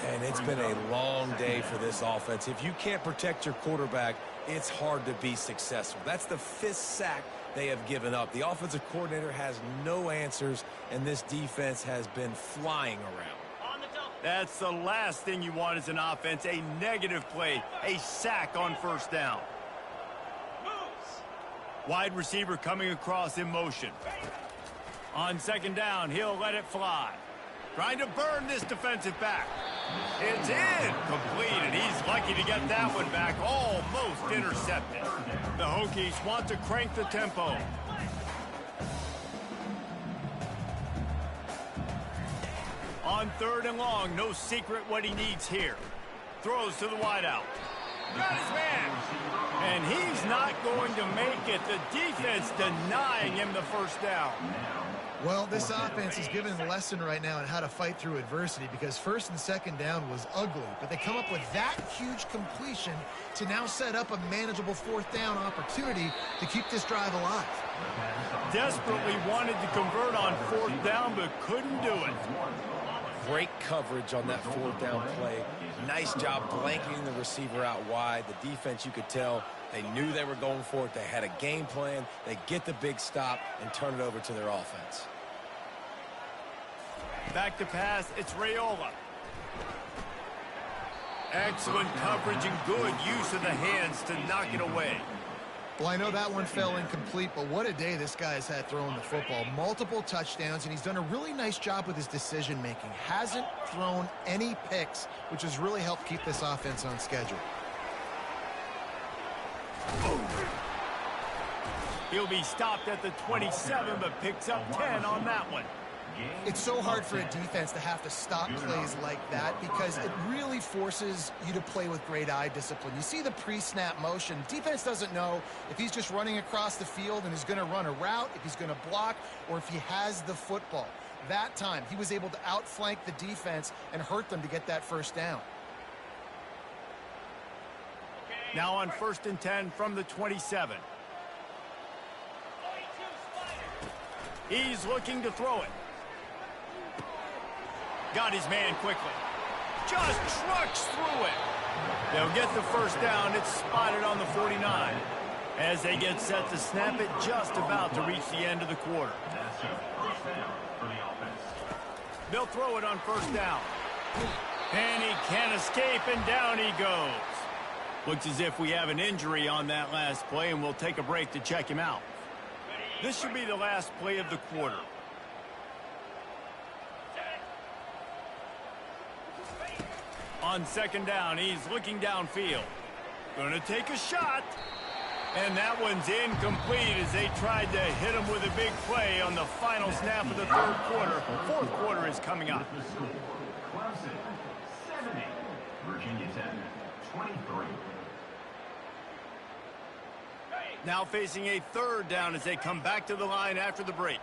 And it's been a long day for this offense. If you can't protect your quarterback, it's hard to be successful. That's the 5th sack they have given up. The offensive coordinator has no answers, and this defense has been flying around. That's the last thing you want as an offense, a negative play, a sack on first down. Wide receiver coming across in motion. On 2nd down, he'll let it fly. Trying to burn this defensive back. It's incomplete, and he's lucky to get that one back. Almost intercepted. The Hokies want to crank the tempo. On 3rd and long, no secret what he needs here. Throws to the wideout. Got his man. And he's not going to make it. The defense denying him the first down. Well, this offense is giving a lesson right now on how to fight through adversity, because 1st and 2nd down was ugly, but they come up with that huge completion to now set up a manageable 4th down opportunity to keep this drive alive. Desperately wanted to convert on 4th down, but couldn't do it. Great coverage on that 4th down play. Nice job blanketing the receiver out wide. The defense, you could tell, they knew they were going for it. They had a game plan. They get the big stop and turn it over to their offense. Back to pass, it's Raiola. Excellent coverage and good use of the hands to knock it away. Well, I know that one fell incomplete, but what a day this guy has had throwing the football. Multiple touchdowns, and he's done a really nice job with his decision-making. Hasn't thrown any picks, which has really helped keep this offense on schedule. He'll be stopped at the 27, but picks up 10 on that one. It's so hard for a defense to have to stop plays like that, because it really forces you to play with great eye discipline. You see the pre-snap motion. Defense doesn't know if he's just running across the field and is going to run a route, if he's going to block, or if he has the football. That time, he was able to outflank the defense and hurt them to get that first down. Now on 1st and 10 from the 27. He's looking to throw it. Got his man quickly. Just trucks through it. They'll get the first down. It's spotted on the 49. As they get set to snap it, just about to reach the end of the quarter. They'll throw it on first down. And he can't escape, and down he goes. Looks as if we have an injury on that last play, and we'll take a break to check him out. This should be the last play of the quarter. On 2nd down, he's looking downfield. Gonna take a shot. And that one's incomplete as they tried to hit him with a big play on the final snap of the third quarter. Fourth quarter is coming up. Clemson, 70. Virginia Tech, 23. Now facing a third down as they come back to the line after the break.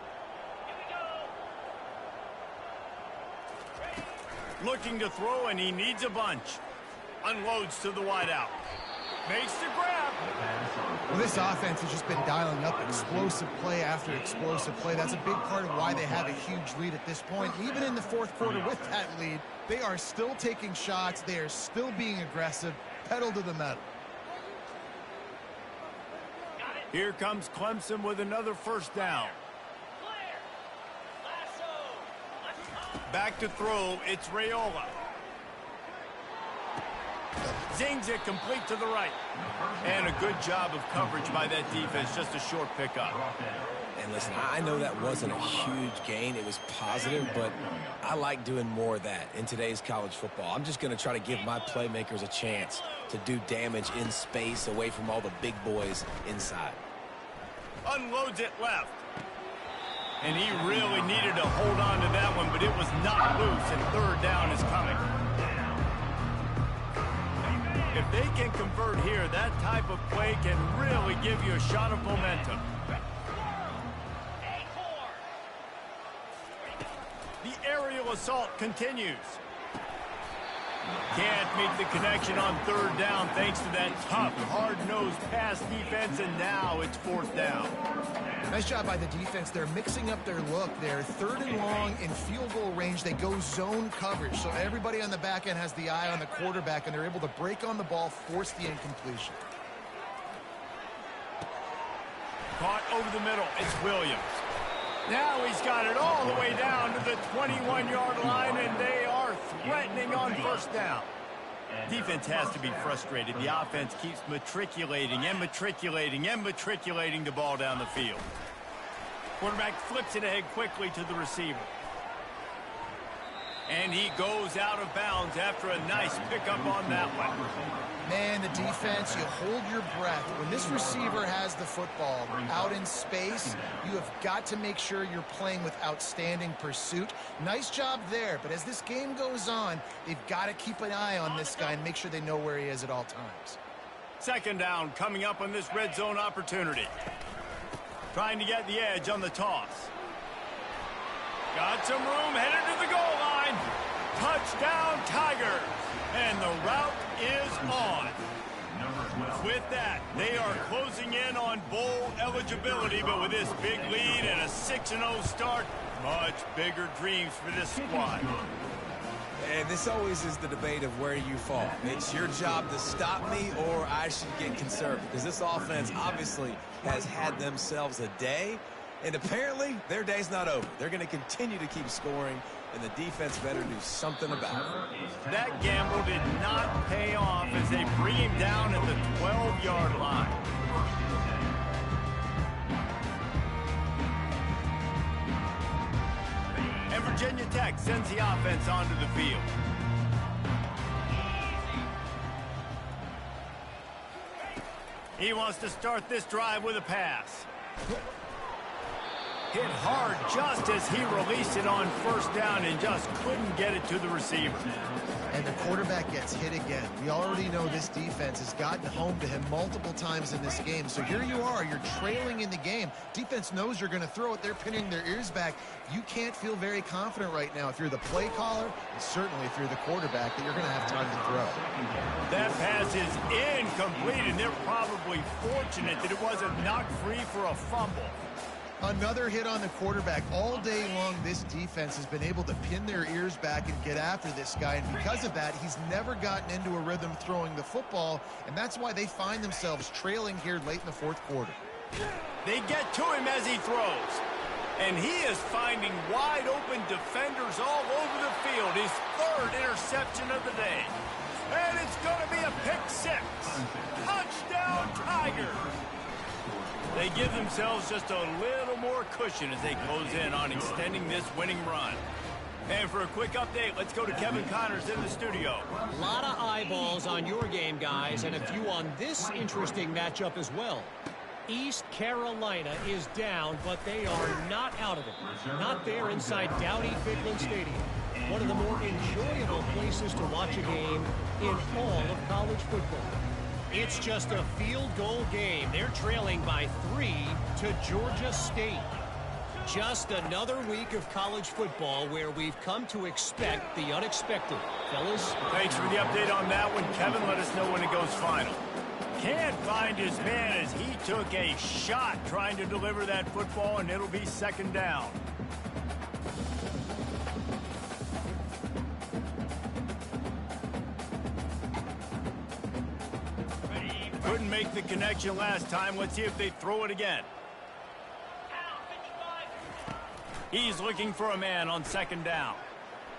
Looking to throw, and he needs a bunch. Unloads to the wideout. Makes the grab. Well, this offense has just been dialing up explosive play after explosive play. That's a big part of why they have a huge lead at this point. Even in the fourth quarter with that lead, they are still taking shots. They are still being aggressive. Pedal to the metal. Here comes Clemson with another first down. Back to throw, it's Raiola. Zings it complete to the right. And a good job of coverage by that defense, just a short pickup. And listen, I know that wasn't a huge gain. It was positive, but I like doing more of that in today's college football. I'm just going to try to give my playmakers a chance to do damage in space away from all the big boys inside. Unloads it left. And he really needed to hold on to that one, but it was not loose, and third down is coming. If they can convert here, that type of play can really give you a shot of momentum. The aerial assault continues. Can't make the connection on third down thanks to that tough, hard-nosed pass defense, and now it's fourth down. Nice job by the defense. They're mixing up their look. They're third and long in field goal range. They go zone coverage, so everybody on the back end has the eye on the quarterback, and they're able to break on the ball, force the incompletion. Caught over the middle. It's Williams. Now he's got it all the way down to the 21-yard line, and they are threatening on first down. Defense has to be frustrated. The offense keeps matriculating and matriculating and matriculating the ball down the field. Quarterback flips it ahead quickly to the receiver. And he goes out of bounds after a nice pickup on that one. Man, the defense, you hold your breath. When this receiver has the football out in space, you have got to make sure you're playing with outstanding pursuit. Nice job there, but as this game goes on, they've got to keep an eye on this guy and make sure they know where he is at all times. Second down coming up on this red zone opportunity. Trying to get the edge on the toss. Got some room, headed to the goal line. Touchdown, Tigers. And the route is on. With that, they are closing in on bowl eligibility, but with this big lead and a 6-0 start, much bigger dreams for this squad. And this always is the debate of where you fall. It's your job to stop me, or I should get conservative, because this offense obviously has had themselves a day, and apparently their day's not over. They're going to continue to keep scoring, and the defense better do something about it. That gamble did not pay off as they bring him down at the 12-yard line. And Virginia Tech sends the offense onto the field. He wants to start this drive with a pass. Hit hard just as he released it on first down and just couldn't get it to the receiver. And the quarterback gets hit again. We already know this defense has gotten home to him multiple times in this game. So here you are, you're trailing in the game. Defense knows you're going to throw it. They're pinning their ears back. You can't feel very confident right now if you're the play caller, and certainly if you're the quarterback, that you're going to have time to throw. That pass is incomplete, and they're probably fortunate that it wasn't knocked free for a fumble. Another hit on the quarterback. All day long, this defense has been able to pin their ears back and get after this guy, and because of that, he's never gotten into a rhythm throwing the football, and that's why they find themselves trailing here late in the fourth quarter. They get to him as he throws, and he is finding wide-open defenders all over the field. His third interception of the day, and it's going to be a pick six. Touchdown, Tigers! They give themselves just a little more cushion as they close in on extending this winning run. And for a quick update, let's go to Kevin Connors in the studio. A lot of eyeballs on your game, guys, and a few on this interesting matchup as well. East Carolina is down, but they are not out of it. Not there inside Dowdy-Ficklin Stadium. One of the more enjoyable places to watch a game in all of college football. It's just a field goal game. They're trailing by 3 to Georgia State. Just another week of college football where we've come to expect the unexpected. Fellas? Thanks for the update on that one. Kevin, let us know when it goes final. Can't find his man as he took a shot trying to deliver that football, and it'll be second down. Couldn't make the connection last time. Let's see if they throw it again. He's looking for a man on second down.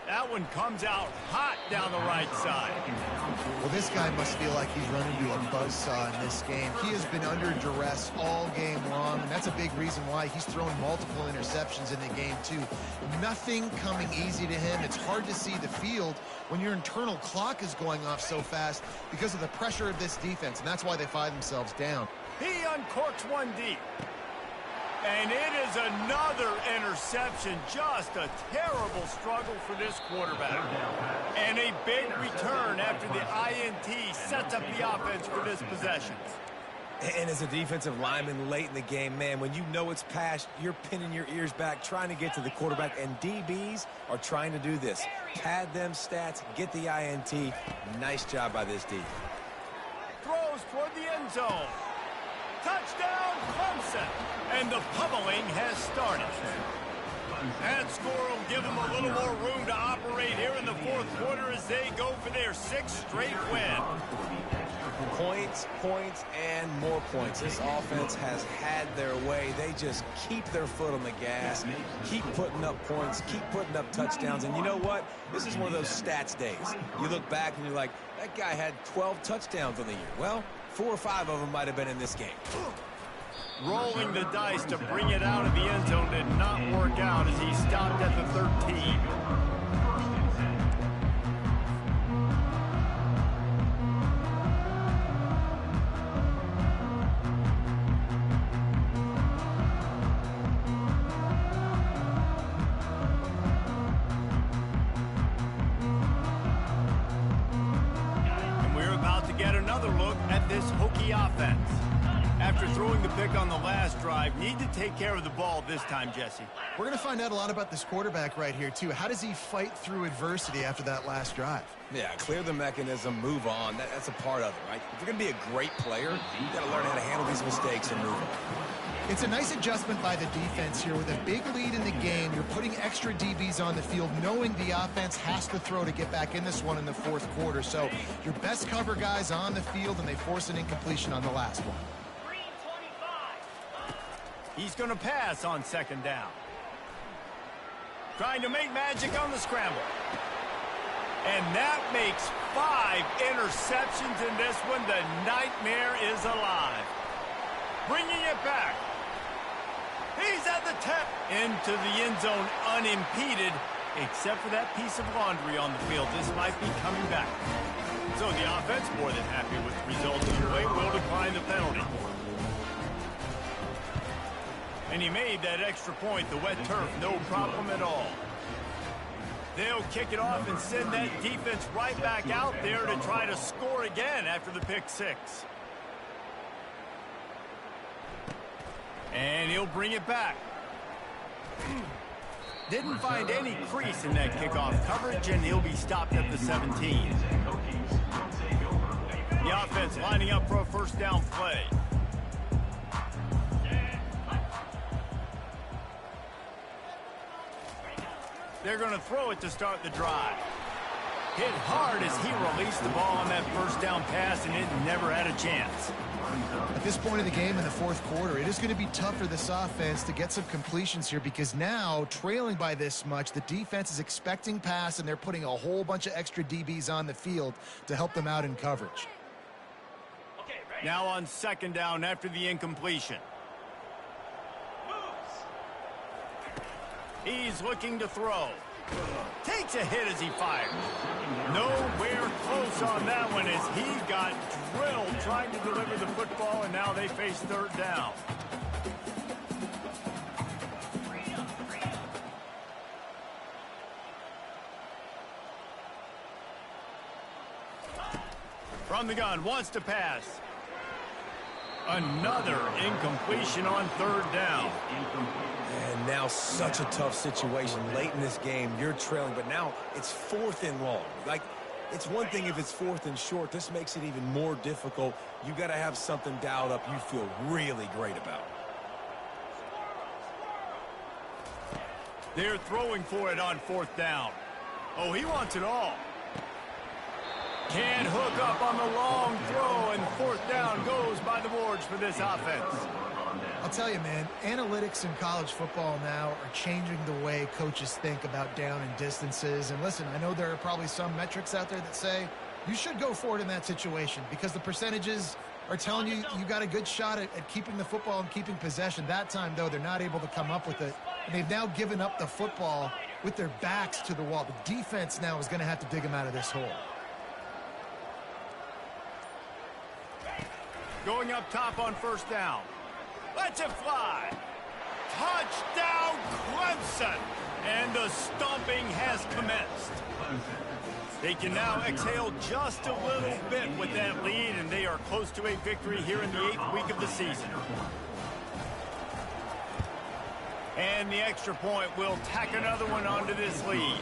That one comes out hot down the right side. Well, this guy must feel like he's running into a buzzsaw in this game. He has been under duress all game long, and that's a big reason why he's thrown multiple interceptions in the game, too. Nothing coming easy to him. It's hard to see the field when your internal clock is going off so fast because of the pressure of this defense, and that's why they find themselves down. He uncorks one deep. And it is another interception. Just a terrible struggle for this quarterback. And a big return after the INT sets up the offense for this possession. And as a defensive lineman late in the game, man, when you know it's past, you're pinning your ears back, trying to get to the quarterback, and DBs are trying to do this. Pad them stats, get the INT. Nice job by this D. Throws toward the end zone. Touchdown, Clemson. And the pummeling has started. That score will give them a little more room to operate here in the fourth quarter as they go for their 6th straight win. Points, points, and more points. This offense has had their way. They just keep their foot on the gas, keep putting up points, keep putting up touchdowns. And you know what? This is one of those stats days. You look back and you're like, that guy had 12 touchdowns on the year. Well, 4 or 5 of them might have been in this game. Rolling the dice to bring it out of the end zone did not work out as he stopped at the 13. And we're about to get another look at this Hokie offense. After throwing the pick on the last drive, need to take care of the ball this time, Jesse. We're going to find out a lot about this quarterback right here, too. How does he fight through adversity after that last drive? Yeah, clear the mechanism, move on. That's a part of it, right? If you're going to be a great player, you got to learn how to handle these mistakes and move on. It's a nice adjustment by the defense here. With a big lead in the game, you're putting extra DBs on the field, knowing the offense has to throw to get back in this one in the fourth quarter. So your best cover guys on the field, and they force an incompletion on the last one. He's going to pass on second down. Trying to make magic on the scramble. And that makes 5 interceptions in this one. The nightmare is alive. Bringing it back. He's at the 10. Into the end zone unimpeded, except for that piece of laundry on the field. This might be coming back. So the offense, more than happy with the result either way, will decline the penalty. And he made that extra point, the wet turf, no problem at all. They'll kick it off and send that defense right back out there to try to score again after the pick 6. And he'll bring it back. Didn't find any crease in that kickoff coverage, and he'll be stopped at the 17. The offense lining up for a first down play. They're going to throw it to start the drive. Hit hard as he released the ball on that first down pass, and it never had a chance. At this point in the game in the fourth quarter, it is going to be tough for this offense to get some completions here, because now, trailing by this much, the defense is expecting pass, and they're putting a whole bunch of extra DBs on the field to help them out in coverage. Now on second down after the incompletion. He's looking to throw. Takes a hit as he fires. Nowhere close on that one as he got drilled trying to deliver the football, and now they face third down. From the gun, wants to pass. Another incompletion on third down. And now such a tough situation late in this game. You're trailing, but now it's 4th and long. Like, it's one thing if it's 4th and short. This makes it even more difficult. You got to have something dialed up you feel really great about. They're throwing for it on 4th down. Oh, he wants it all. Can't hook up on the long throw, and 4th down goes by the boards for this offense. I'll tell you, man, analytics in college football now are changing the way coaches think about down and distances. And listen, I know there are probably some metrics out there that say you should go for it in that situation because the percentages are telling you you got a good shot at keeping the football and keeping possession. That time, though, they're not able to come up with it. And they've now given up the football with their backs to the wall. The defense now is going to have to dig them out of this hole. Going up top on 1st down. Lets it fly. Touchdown, Clemson. And the stomping has commenced. They can now exhale just a little bit with that lead, and they are close to a victory here in the 8th week of the season. And the extra point will tack another one onto this lead.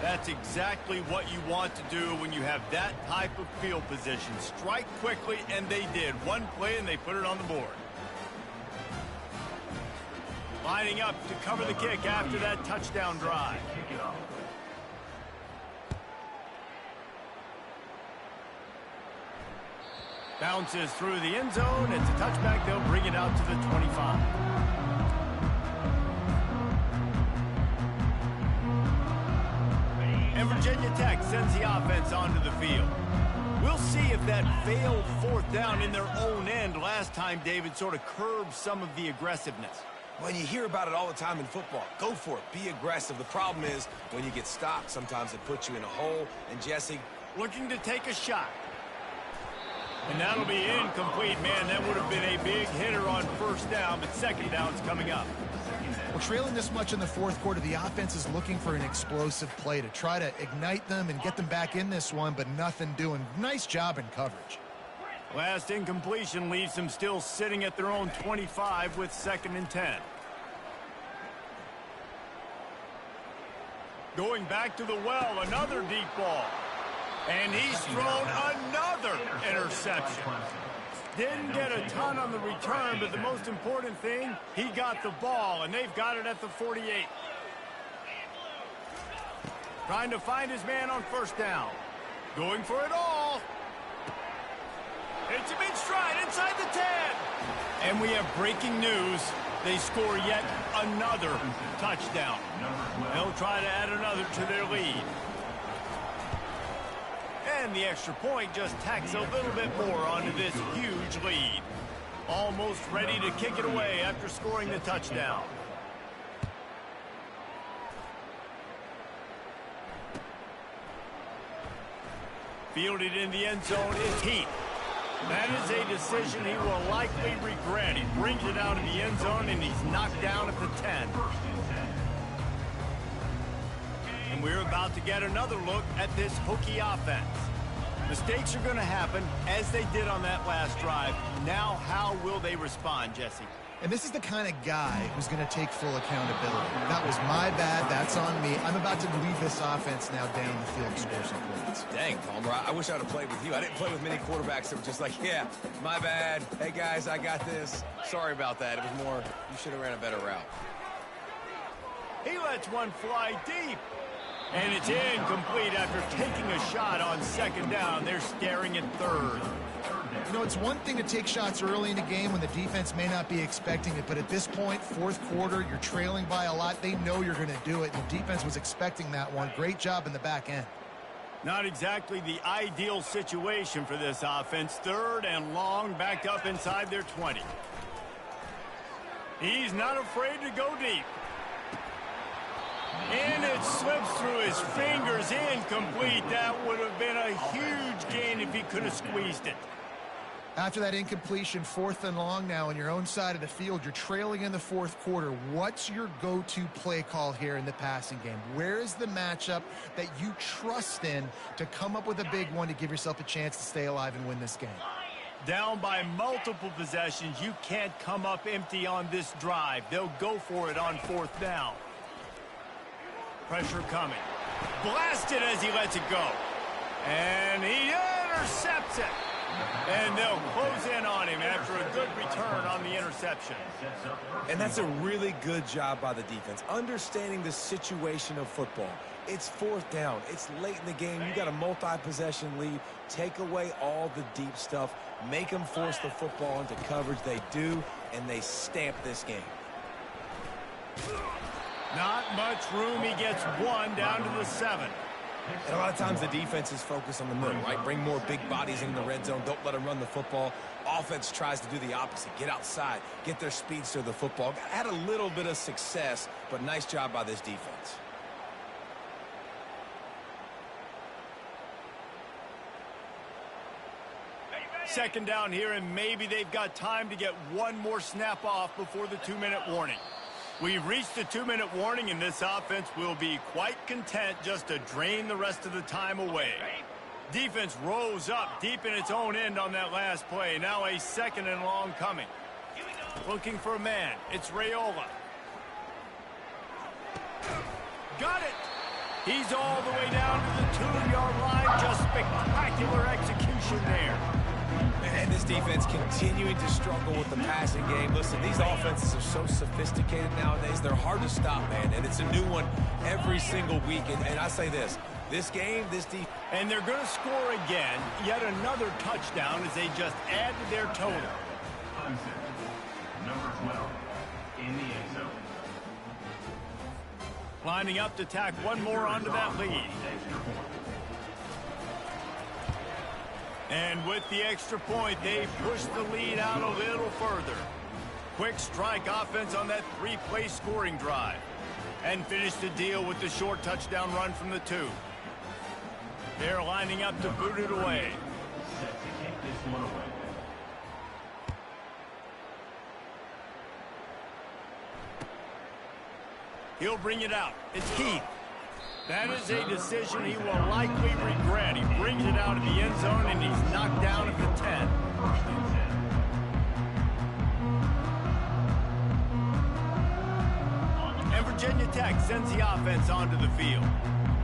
That's exactly what you want to do when you have that type of field position. Strike quickly, and they did. One play, and they put it on the board. Lining up to cover the kick after that touchdown drive. Bounces through the end zone. It's a touchback. They'll bring it out to the 25. And Virginia Tech sends the offense onto the field. We'll see if that failed 4th down in their own end last time, David, sort of curbed some of the aggressiveness. Well, you hear about it all the time in football. Go for it. Be aggressive. The problem is when you get stopped, sometimes it puts you in a hole. And Jesse, looking to take a shot. And that'll be incomplete, man. That would have been a big hitter on 1st down, but 2nd down's coming up. Well, trailing this much in the 4th quarter, the offense is looking for an explosive play to try to ignite them and get them back in this one, but nothing doing. Nice job in coverage. Last incompletion leaves them still sitting at their own 25 with 2nd and 10. Going back to the well, another deep ball. And he's thrown another interception. Didn't get a ton on the return, but the most important thing, he got the ball, and they've got it at the 48. Trying to find his man on 1st down. Going for it all. It's a big stride inside the 10. And we have breaking news. They score yet another touchdown. They'll try to add another to their lead. And the extra point just tacks a little bit more onto this huge lead. Almost ready to kick it away after scoring the touchdown. Fielded in the end zone is Heath. That is a decision he will likely regret. He brings it out of the end zone, and he's knocked down at the 10. And we're about to get another look at this Hokie offense. Mistakes are going to happen, as they did on that last drive. Now, how will they respond, Jesse? And this is the kind of guy who's going to take full accountability. That was my bad. That's on me. I'm about to lead this offense now down the field to score some points. Dang, Palmer, I wish I would have played with you. I didn't play with many quarterbacks that were just like, yeah, my bad. Hey, guys, I got this. Sorry about that. It was more, you should have ran a better route. He lets one fly deep. And it's incomplete after taking a shot on 2nd down. They're staring at 3rd. You know, it's one thing to take shots early in the game when the defense may not be expecting it, but at this point, 4th quarter, you're trailing by a lot. They know you're going to do it, and the defense was expecting that one. Great job in the back end. Not exactly the ideal situation for this offense. 3rd and long, backed up inside their 20. He's not afraid to go deep. And it slips through his fingers, incomplete. That would have been a huge gain if he could have squeezed it. After that incompletion, 4th and long now on your own side of the field, you're trailing in the 4th quarter. What's your go-to play call here in the passing game? Where is the matchup that you trust in to come up with a big one to give yourself a chance to stay alive and win this game? Down by multiple possessions, you can't come up empty on this drive. They'll go for it on 4th down. Pressure coming. Blasted as he lets it go. And he intercepts it. And they'll close in on him after a good return on the interception. And that's a really good job by the defense, understanding the situation of football. It's 4th down. It's late in the game. You got a multi-possession lead. Take away all the deep stuff. Make them force the football into coverage. They do, and they stamp this game. Not much room. He gets one down to the 7. And a lot of times the defense is focused on the middle, right? Bring more big bodies in the red zone. Don't let them run the football. Offense tries to do the opposite. Get outside. Get their speeds to the football. Had a little bit of success, but nice job by this defense. Second down here, and maybe they've got time to get one more snap off before the 2-minute warning. We've reached the 2-minute warning, and this offense will be quite content just to drain the rest of the time away. Defense rose up deep in its own end on that last play. Now a 2nd and long coming. Looking for a man. It's Raiola. Got it. He's all the way down to the 2-yard line. Just spectacular execution there. And this defense continuing to struggle with the passing game. Listen, these offenses are so sophisticated nowadays. They're hard to stop, man. And it's a new one every single week. And I say this game, this defense. And they're going to score again. Yet another touchdown as they just add to their total. Number 12 in the end zone. Lining up to tack one more onto that lead. And with the extra point, they push the lead out a little further. Quick strike offense on that 3-play scoring drive. And finish the deal with the short touchdown run from the 2. They're lining up to boot it away. Set to kick this one away. He'll bring it out. It's Keith. That is a decision he will likely regret. He brings it out of the end zone, and he's knocked down at the 10. And Virginia Tech sends the offense onto the field.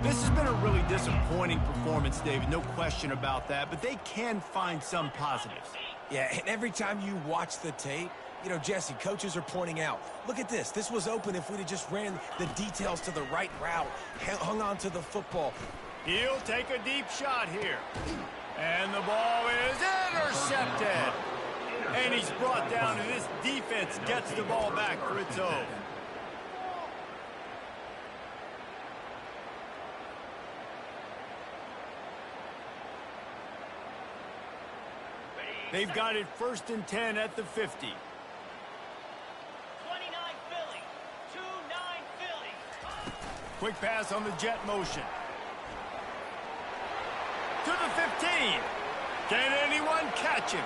This has been a really disappointing performance, David. No question about that, but they can find some positives. Yeah, and every time you watch the tape, you know, Jesse, coaches are pointing out, look at this. This was open if we'd have just ran the details to the right route, hung on to the football. He'll take a deep shot here. And the ball is intercepted. And he's brought down, and this defense gets the ball back for its own. They've got it 1st and 10 at the 50. 29 Philly. 2-9 Philly. Quick pass on the jet motion. To the 15. Can anyone catch him?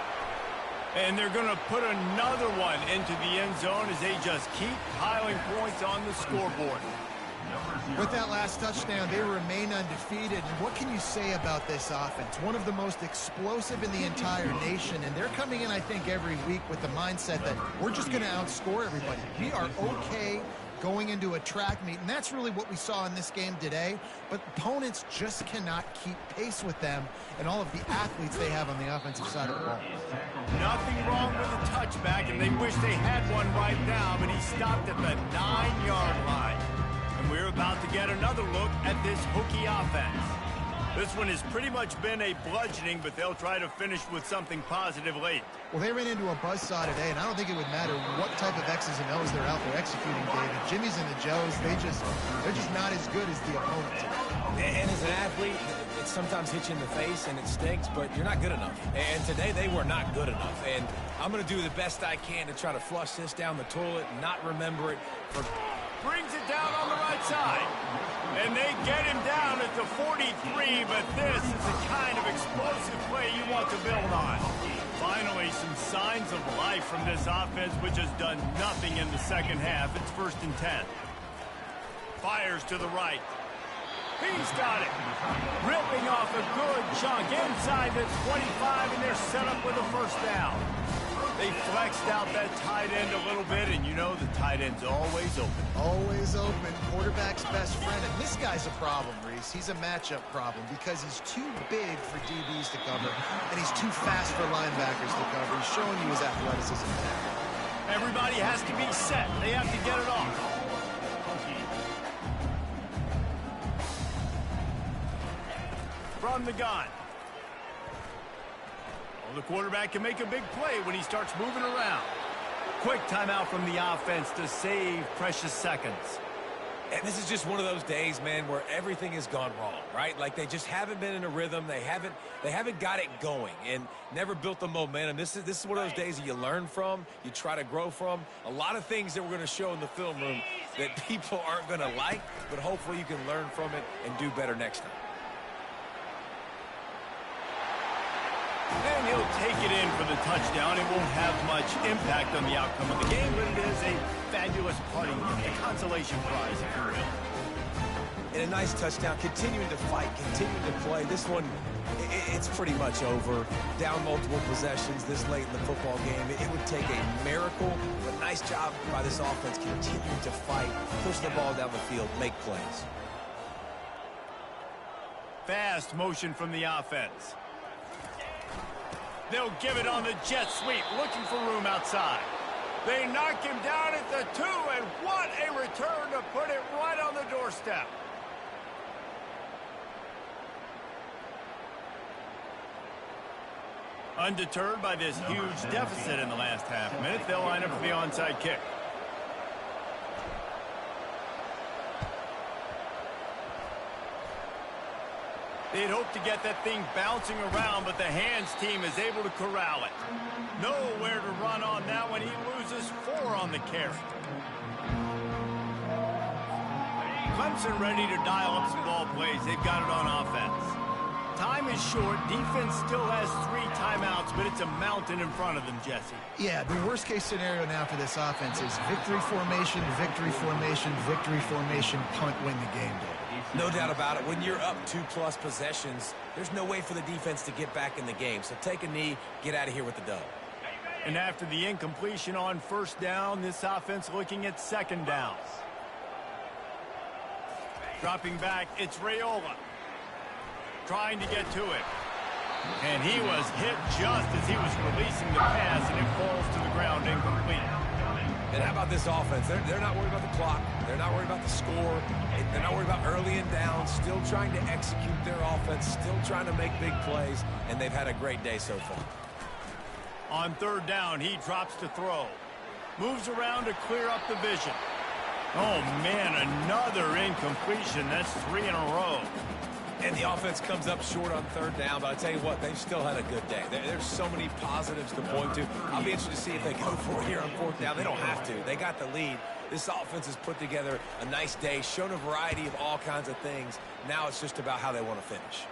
And they're going to put another one into the end zone as they just keep piling points on the scoreboard. With that last touchdown, they remain undefeated. And what can you say about this offense? One of the most explosive in the entire nation. And they're coming in, I think, every week with the mindset that we're just going to outscore everybody. We are okay going into a track meet. And that's really what we saw in this game today. But opponents just cannot keep pace with them and all of the athletes they have on the offensive side of the ball. Nothing wrong with a touchback, and they wish they had one right now, but he stopped at the 9-yard line. And we're about to get another look at this Hokie offense. This one has pretty much been a bludgeoning, but they'll try to finish with something positive late. Well, they ran into a buzzsaw today, and I don't think it would matter what type of X's and O's they're out there executing, David. Jimmy's and the Joes, they're just not as good as the opponents. And as an athlete, it sometimes hits you in the face and it stinks, but you're not good enough. And today they were not good enough. And I'm going to do the best I can to try to flush this down the toilet and not remember it for brings it down on the right side. And they get him down at the 43, but this is the kind of explosive play you want to build on. Finally, some signs of life from this offense, which has done nothing in the second half. It's 1st and 10. Fires to the right. He's got it. Ripping off a good chunk inside the 25, and they're set up with a 1st down. They flexed out that tight end a little bit, and you know the tight end's always open. Always open. Quarterback's best friend. And this guy's a problem, Reese. He's a matchup problem because he's too big for DBs to cover, and he's too fast for linebackers to cover. He's showing you his athleticism there. Everybody has to be set. They have to get it off. From the gun. Well, the quarterback can make a big play when he starts moving around. Quick timeout from the offense to save precious seconds. And this is just one of those days, man, where everything has gone wrong, right? Like they just haven't been in a rhythm. They haven't got it going and never built the momentum. This is one of those days that you learn from, you try to grow from. A lot of things that we're going to show in the film room that people aren't going to like, but hopefully you can learn from it and do better next time. And he'll take it in for the touchdown. It won't have much impact on the outcome of the game, but it is a fabulous parting gift, a consolation prize, if you will. And a nice touchdown, continuing to fight, continuing to play. This one, it's pretty much over. Down multiple possessions this late in the football game. It would take a miracle, but nice job by this offense continuing to fight, push the ball down the field, make plays. Fast motion from the offense. They'll give it on the jet sweep, looking for room outside. They knock him down at the 2, and what a return to put it right on the doorstep. Undeterred by this huge deficit in the last half minute, they'll line up for the onside kick. They'd hope to get that thing bouncing around, but the hands team is able to corral it. Nowhere to run on that one. He loses 4 on the carry. Clemson ready to dial up some ball plays. They've got it on offense. Time is short. Defense still has 3 timeouts, but it's a mountain in front of them, Jesse. Yeah, the worst-case scenario now for this offense is victory formation, victory formation, victory formation, punt, win the game, Dave. No doubt about it. When you're up 2+ possessions, there's no way for the defense to get back in the game. So take a knee, get out of here with the dub. And after the incompletion on 1st down, this offense looking at 2nd down. Dropping back, it's Raiola. Trying to get to it. And he was hit just as he was releasing the pass, and it falls to the ground incomplete. And how about this offense? They're not worried about the clock. They're not worried about the score. They're not worried about early and down. Still trying to execute their offense. Still trying to make big plays. And they've had a great day so far. On 3rd down, he drops to throw. Moves around to clear up the vision. Oh, man, another incompletion. That's 3 in a row. And the offense comes up short on 3rd down, but I tell you what, they've still had a good day. There's so many positives to point to. I'll be interested to see if they go for it here on 4th down. They don't have to. They got the lead. This offense has put together a nice day, shown a variety of all kinds of things. Now it's just about how they want to finish.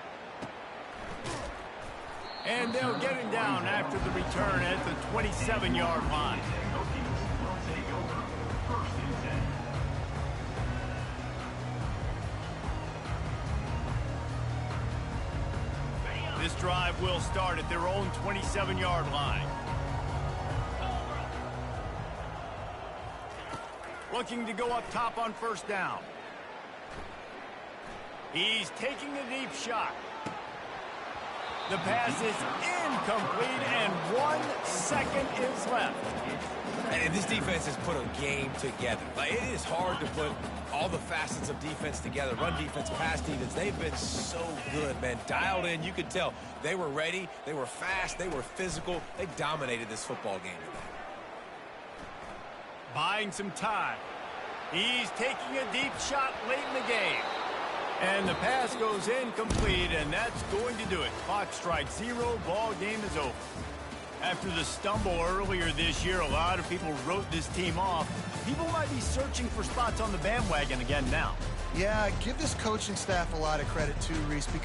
And they'll get him down after the return at the 27-yard line. This drive will start at their own 27-yard line. Looking to go up top on 1st down. He's taking the deep shot. The pass is incomplete, and 1 second is left. And this defense has put a game together. Like, it is hard to put all the facets of defense together. Run defense, pass defense. They've been so good, man. Dialed in. You could tell they were ready. They were fast. They were physical. They dominated this football game today. Buying some time. He's taking a deep shot late in the game. And the pass goes incomplete, and that's going to do it. Clock strikes 0. Ball game is over. After the stumble earlier this year, a lot of people wrote this team off. People might be searching for spots on the bandwagon again now. Yeah, give this coaching staff a lot of credit too, Reese, because